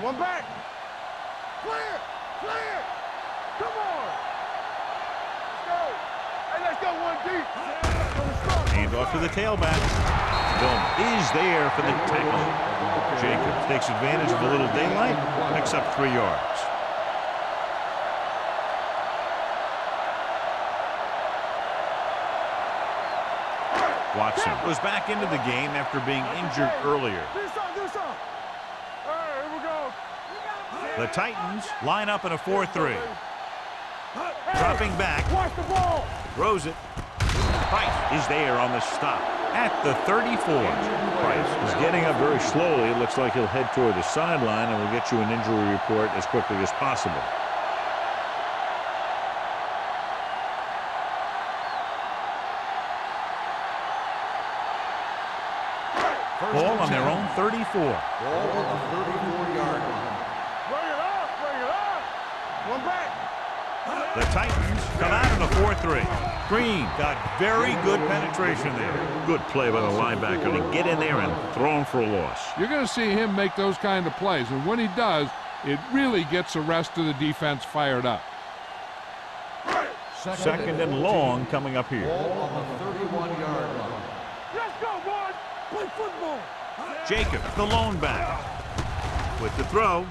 One back. Clear, clear. Come on. Let's go. Hey, let's go one deep. Hand off to the tailback. Bill is there for the tackle. Jacobs takes advantage of a little daylight, picks up 3 yards. Watson was back into the game after being injured earlier. Do something. All right, here we go. The Titans line up in a 4-3. Dropping back. Watch the ball. Throws it. Price is there on the stop at the 34. Price is getting up very slowly. It looks like he'll head toward the sideline, and we'll get you an injury report as quickly as possible. Ball on their own 34. Ball on the 34-yard line. Bring it up, bring it up. One back. The Titans come out in a 4-3. Green got very good penetration there. Good play by the linebacker to get in there and throw him for a loss. You're going to see him make those kind of plays, and when he does, it really gets the rest of the defense fired up. Second and long coming up here. Ball on the 31-yard line. Let's go, boys. Play football. Jacobs, the lone back, with the throw.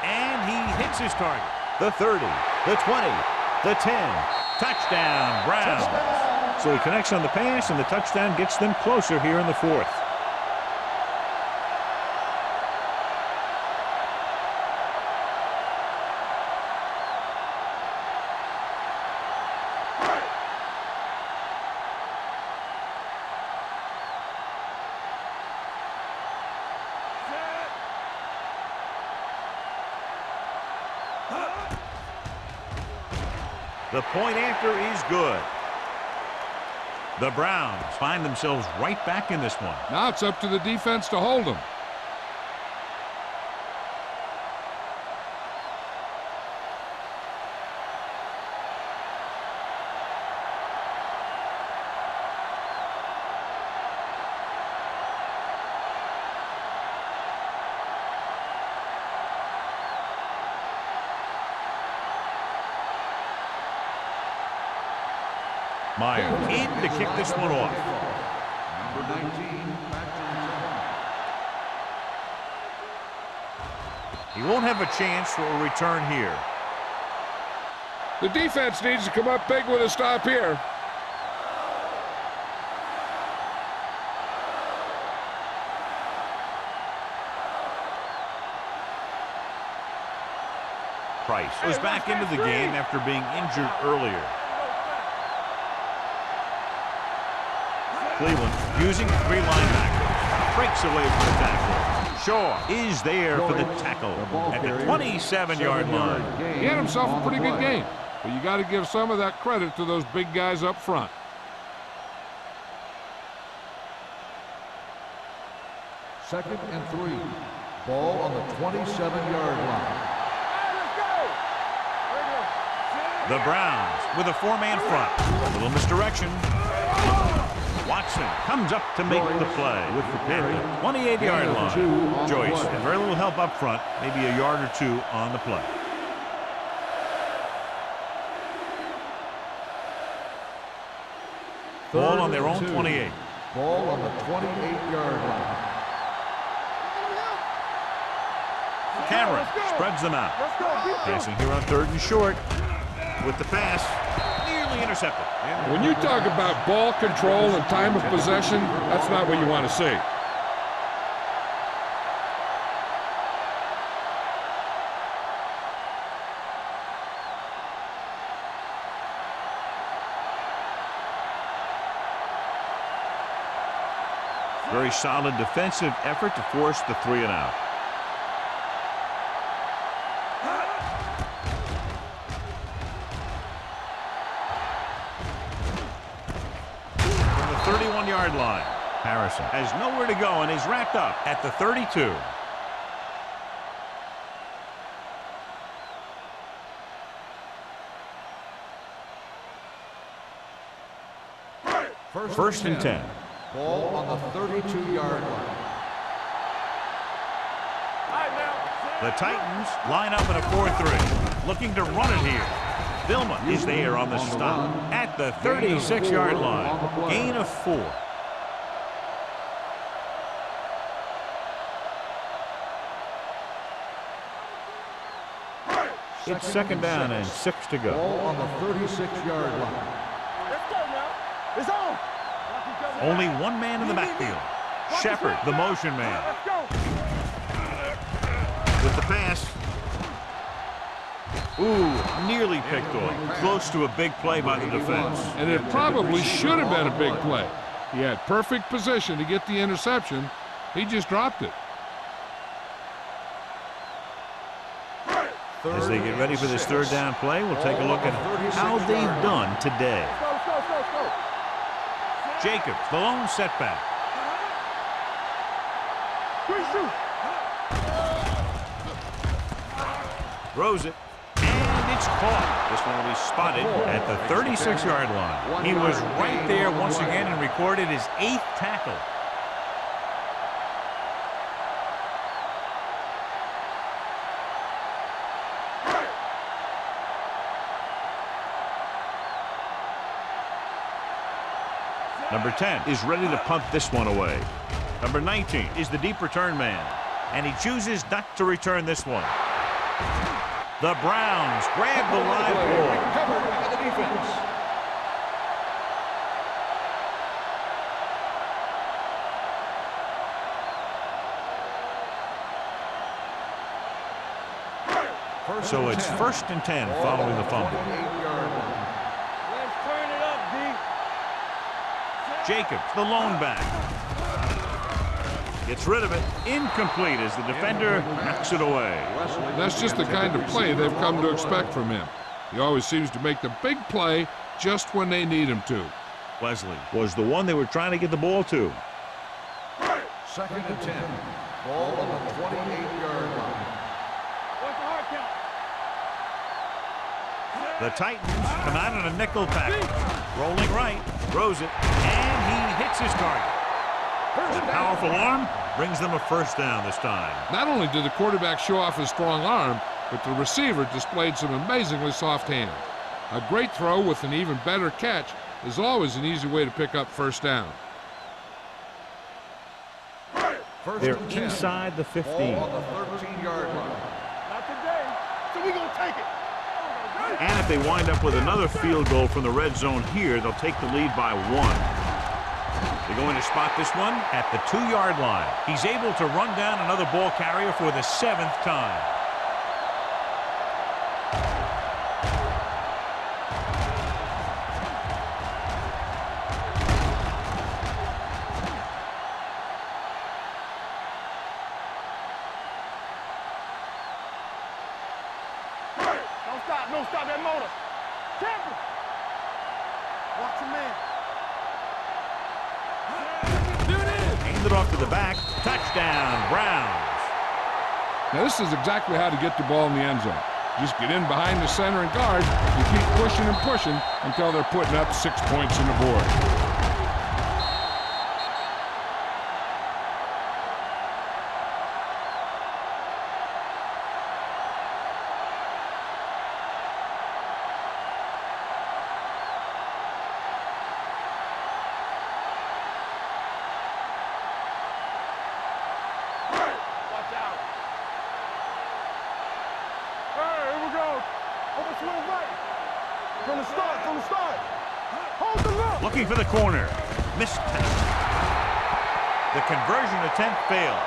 And he hits his target. The 30, the 20, the 10. Touchdown, Brown. So he connects on the pass, and the touchdown gets them closer here in the 4th. The point after is good. The Browns find themselves right back in this one. Now it's up to the defense to hold them. Meyer in to kick this one off. Number 19, He won't have a chance for a return here. The defense needs to come up big with a stop here. Price was back into the game after being injured earlier. Cleveland using 3 linebackers. Breaks away from the tackle. Shaw is there for the tackle at the 27-yard line. He had himself a pretty good game, but you got to give some of that credit to those big guys up front. Second and 3. Ball on the 27-yard line. The Browns with a 4-man front. A little misdirection. Watson comes up to make the play at the 28-yard line. Joyce had very little help up front, maybe a yard or 2 on the play. Ball on their own 28. Ball on the 28-yard line. Cameron spreads them out. Let's go. Passing here on 3rd and short. With the pass, nearly intercepted. When you talk about ball control and time of possession, that's not what you want to see. Very solid defensive effort to force the 3 and out. From the 31-yard line, Harrison has nowhere to go, and he's wrapped up at the 32. First and 10. Ball on the 32-yard line. The Titans line up in a 4-3, looking to run it here. Vilma is there on the stop at the 36-yard line. Gain of 4. It's 2nd down and 6 to go. Ball on the 36-yard line. Let's go now. It's on. Only one man in the backfield. Shepard, the motion man. Let's go. With the pass. Ooh, nearly picked off. Close to a big play by the defense. And it probably should have been a big play. He had perfect position to get the interception. He just dropped it. As they get ready for this 3rd down play, we'll take a look at how they've done today. Let's go. Jacobs, the lone setback. Good shoot. Throws it. And it's caught. This one will be spotted at the 36-yard line. He was right there once again and recorded his 8th tackle. Number 10 is ready to punt this one away. Number 19 is the deep return man, and he chooses not to return this one. The Browns grab the live ball. Covered by the defense. So it's 1st and 10 following the fumble. Let's turn it up, D. Jacobs, the lone back. Gets rid of it. Incomplete as the defender knocks it away. That's just the kind of play they've come to expect from him. He always seems to make the big play just when they need him to. Wesley was the one they were trying to get the ball to. 2nd and 10. Ball on the 28-yard line. What's the hard count? The Titans come out in a nickel package. Rolling right, throws it, and he hits his target. The powerful arm brings them a 1st down this time. Not only did the quarterback show off his strong arm, but the receiver displayed some amazingly soft hands. A great throw with an even better catch is always an easy way to pick up 1st down. They're inside the 15. Ball on the 13-yard line. Not today. So we gonna take it. And if they wind up with another field goal from the red zone here, they'll take the lead by 1. They're going to spot this one at the 2-yard line. He's able to run down another ball carrier for the 7th time. Don't stop that motor. Temper. Watch your man. Handed off to the back. Touchdown, Browns. Now this is exactly how to get the ball in the end zone. Just get in behind the center and guard and keep pushing and pushing until they're putting up 6 points on the board. Looking for the corner. Missed pass. The conversion attempt fails.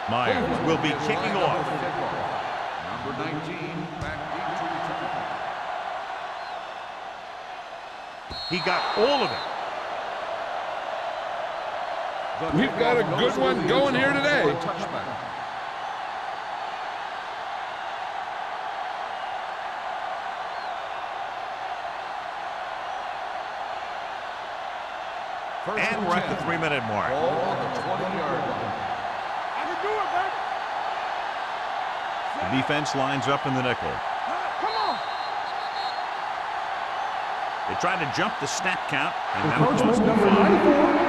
Myers will be kicking off. Number 19, back into return. He got all of it. We've got a good one going here today. And we're at the 3-minute mark. Ball on the 20-yard line. The defense lines up in the nickel. Come on. They tried to jump the snap count, and that Encroachment was number 94.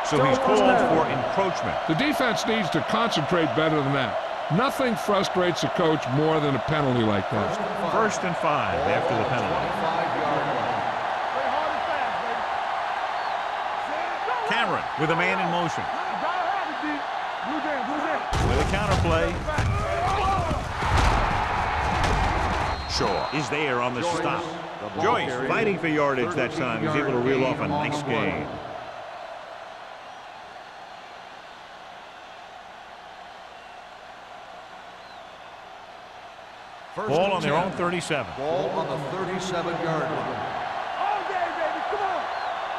so he's called for encroachment. The defense needs to concentrate better than that. Nothing frustrates a coach more than a penalty like that. 1st and 5 after the penalty. 25-yard line. Play hard and fast, baby. Cameron with a man in motion. You gotta have it, D. Blue down, blue down. With a counterplay. Shaw is there on the stop. Joyce fighting for yardage that time. He's able to reel off a nice gain. Ball on their own 37. Ball on the 37-yard line. All day, baby. Come on.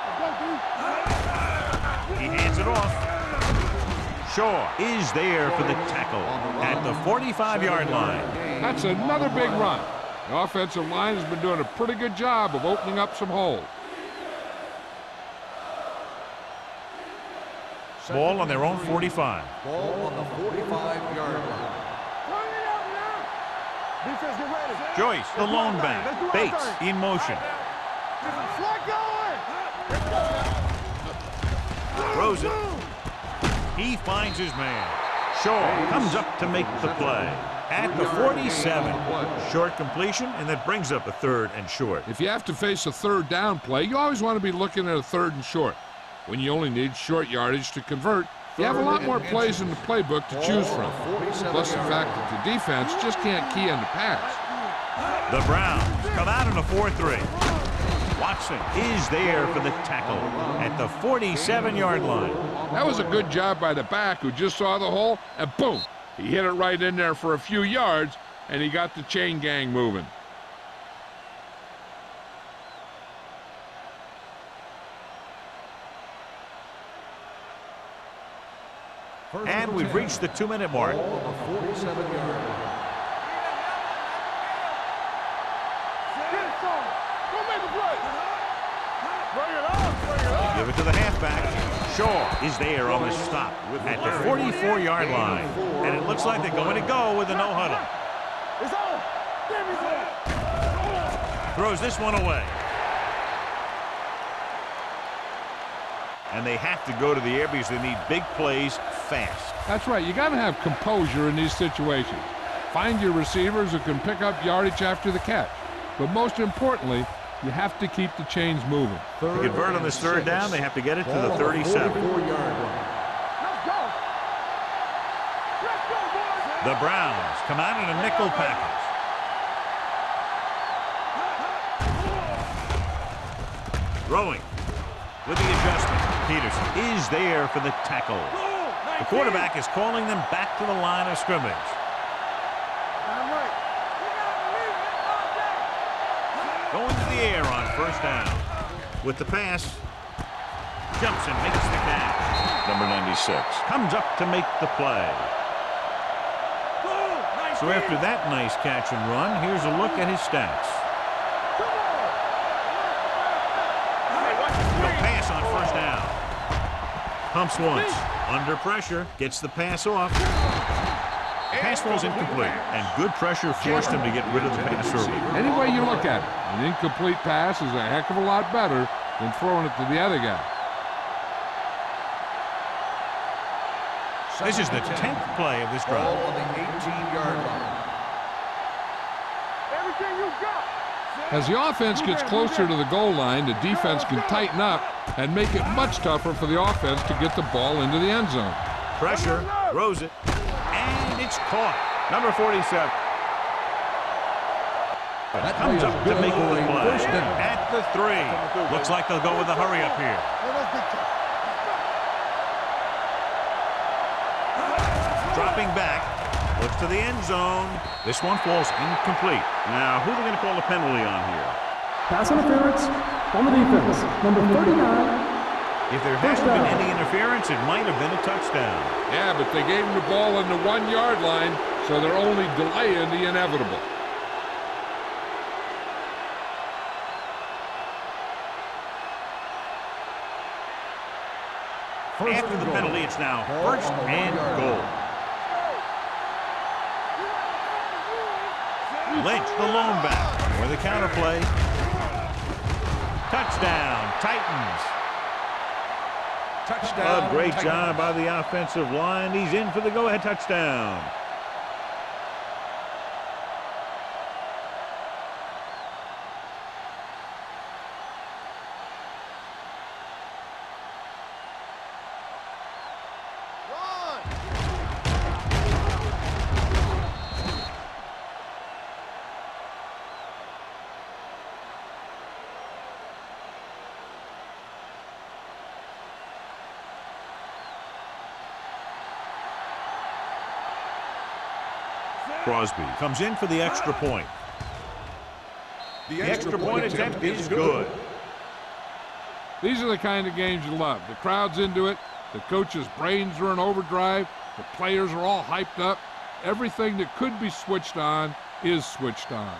Let's go, D. He hands it off. Shaw is there for the tackle at the 45-yard line. That's another big run. The offensive line has been doing a pretty good job of opening up some holes. Ball on their own 45. Ball on the 45-yard line. Turn it up now. Defense, get ready. Joyce, the lone back. Bates in motion. Slide going. Throws it. He finds his man. Shaw comes up to make the play at the 47. Short completion, and that brings up a 3rd and short. If you have to face a 3rd down play, you always want to be looking at a 3rd and short. When you only need short yardage to convert, you have a lot more plays in the playbook to choose from. Plus the fact that the defense just can't key on the pass. The Browns come out in a 4-3. Watson is there for the tackle at the 47-yard line. That was a good job by the back who just saw the hole, and boom, he hit it right in there for a few yards, and he got the chain gang moving. And we've reached the 2-minute mark. Ball on the 47-yard line. Get it, son. Go make a play. Bring it on, bring it on. Give it to the halfback. Shaw is there on the stop at the 44-yard line. And it looks like they're going to go with a no huddle. It's on. Give me some. Throws this one away. And they have to go to the air because they need big plays fast. That's right. You got to have composure in these situations. Find your receivers who can pick up yardage after the catch. But most importantly, you have to keep the chains moving. To convert on this 3rd down, they have to get it to the 37. Let's go. Let's go, boys. The Browns come out in a nickel package. Throwing with the adjustment. Peterson is there for the tackle. The quarterback is calling them back to the line of scrimmage. I'm right. Going to the air on 1st down. With the pass, jumps and makes the catch. Number 96 comes up to make the play. So after that nice catch and run, here's a look at his stats. No pass on 1st down. Pumps once. Under pressure. Gets the pass off. Pass falls incomplete. And good pressure forced him to get rid of the pass early. Any way you look at it, an incomplete pass is a heck of a lot better than throwing it to the other guy. This is the 10th play of this drive. Ball on the 18-yard line. Everything you got. As the offense gets closer to the goal line, the defense can tighten up and make it much tougher for the offense to get the ball into the end zone. Pressure, throws it, and it's caught. Number 47. Comes up to make the play at the 3. Looks like they'll go with a hurry up here. Dropping back, looks to the end zone. This one falls incomplete. Now, who are they going to call a penalty on here? Pass interference on the defense. Number 39. If there hasn't been any interference, it might have been a touchdown. Yeah, but they gave him the ball on the 1-yard line, so they're only delaying the inevitable. After the penalty, it's now first and goal. Lynch, the lone back, with the counter play. Touchdown, Titans. Touchdown. A great Titans. job by the offensive line. He's in for the go-ahead touchdown. Crosby comes in for the extra point. The extra point attempt is good. These are the kind of games you love. The crowd's into it. The coach's brains are in overdrive. The players are all hyped up. Everything that could be switched on is switched on.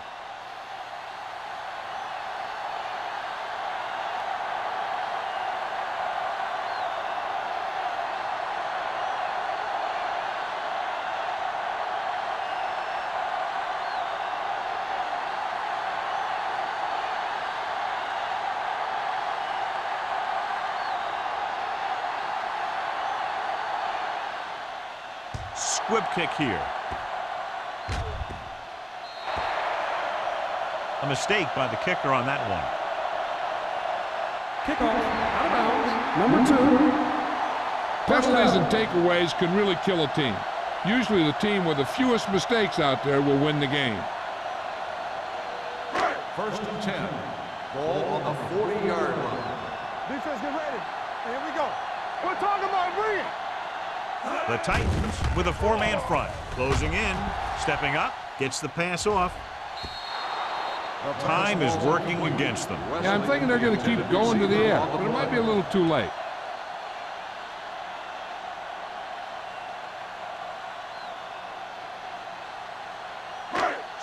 Squib kick here. A mistake by the kicker on that one. Kickoff out of bounds. Number 2. Penalties and takeaways can really kill a team. Usually the team with the fewest mistakes out there will win the game. First and 10. Ball on the 40-yard line. Defense, get ready. Here we go. We're talking about bringing. The Titans with a 4-man front. Closing in, stepping up, gets the pass off. Time is working against them. Yeah, I'm thinking they're going to keep going to the air, but it might be a little too late.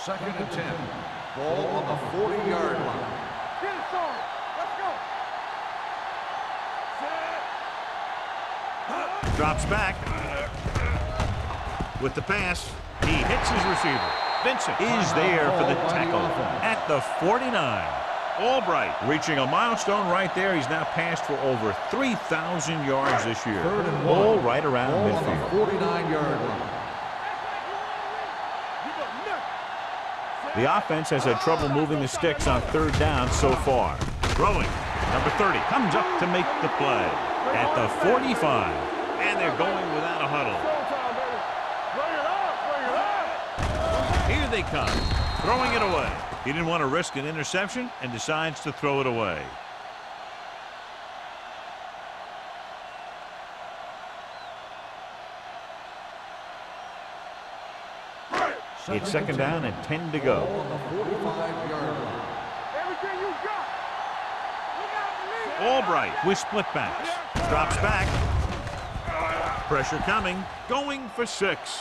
Second and 10. Ball on the 40-yard line. Get it started. Let's go. Drops back. With the pass, he hits his receiver. Vincent is there for the tackle at the 49. Albright reaching a milestone right there. He's now passed for over 3,000 yards this year. All right around midfield. 49-yard line. The offense has had trouble moving the sticks on third down so far. Throwing. Number 30 comes up to make the play at the 45. And they're going without a huddle. Here they come, throwing it away. He didn't want to risk an interception and decides to throw it away. It's second down and 10 to go. On the 45-yard line. Everything you got. Albright with split backs. Drops back. Pressure coming. Going for 6.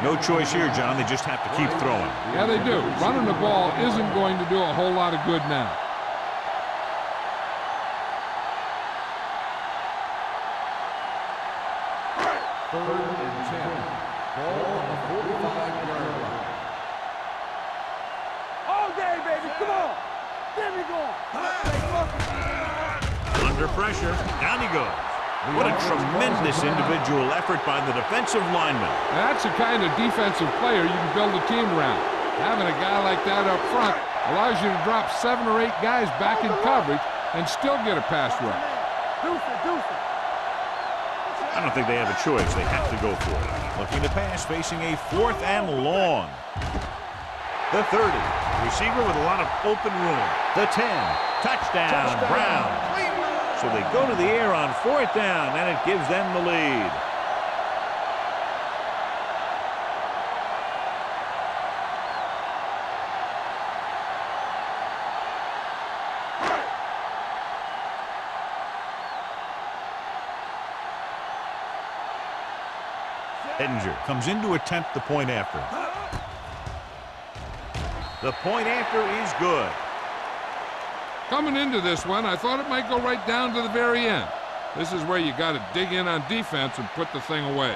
No choice here, John. They just have to keep throwing. Yeah, they do. Running the ball isn't going to do a whole lot of good now. Third and 10. Ball on the 45-yard line. All day, baby. Come on. There we go. under pressure. Down he goes. What a tremendous individual effort by the defensive lineman. That's the kind of defensive player you can build a team around. Having a guy like that up front allows you to drop 7 or 8 guys back in coverage and still get a pass rush. I don't think they have a choice. They have to go for it. Looking to pass, facing a 4th and long. The 30. Receiver with a lot of open room. The 10. Touchdown, Brown. So they go to the air on 4th down, and it gives them the lead. Edinger comes in to attempt the point after. The point after is good. Coming into this one, I thought it might go right down to the very end. This is where you got to dig in on defense and put the thing away.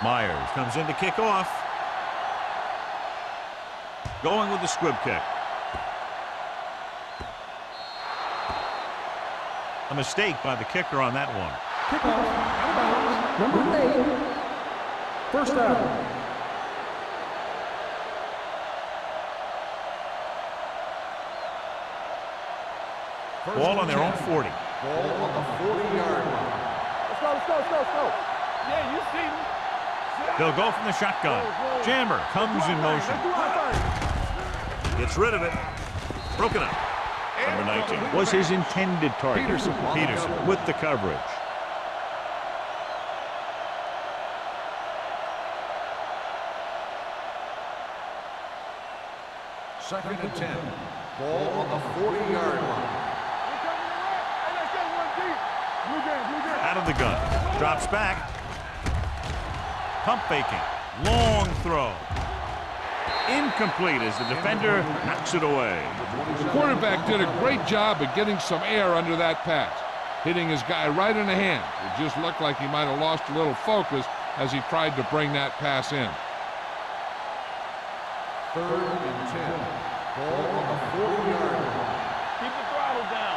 Myers comes in to kick off. Going with the squib kick. A mistake by the kicker on that one. Kickoff out of bounds. Number 8. First down. Ball on their own 40. Ball on the 40-yard line. Let's go. Yeah, you see me. They'll go from the shotgun. Jammer comes in motion. Gets rid of it. Broken up. Number 19 was his intended target. Peterson with the coverage. Second and 10. Ball on the 40-yard line. Out of the gun. Drops back. Pump faking. Long throw. Incomplete as the defender knocks it away. The quarterback did a great job of getting some air under that pass, hitting his guy right in the hand. It just looked like he might have lost a little focus as he tried to bring that pass in. Third and 10. Ball on the 40-yard line. Keep the throttle down.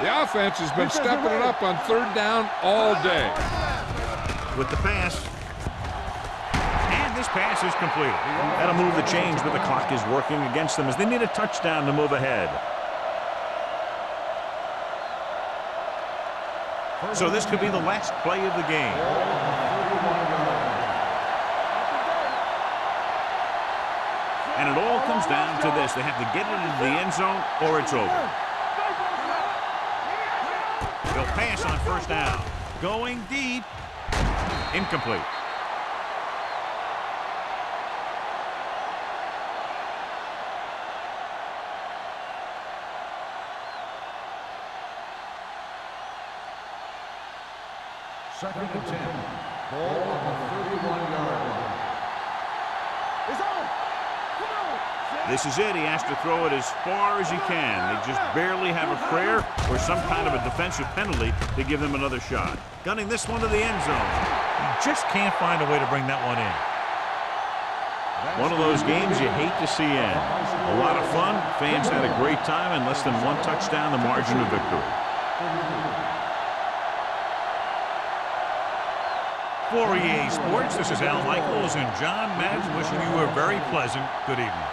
The offense has been stepping it up on 3rd down all day. With the pass. And this pass is complete. That'll move the chains, but the clock is working against them as they need a touchdown to move ahead. So this could be the last play of the game. And it all comes down to this. They have to get it into the end zone or it's over. They'll pass on 1st down. Going deep. Incomplete. Second and 10. Ball on the 31-yard line. It's on. Come on. This is it. He has to throw it as far as he can. They just barely have a prayer or some kind of a defensive penalty to give them another shot. Gunning this one to the end zone. You just can't find a way to bring that one in. One of those games you hate to see end. A lot of fun. Fans had a great time, and less than 1 touchdown, the margin of victory. For EA Sports, this is Al Michaels and John Madden wishing you a very pleasant good evening.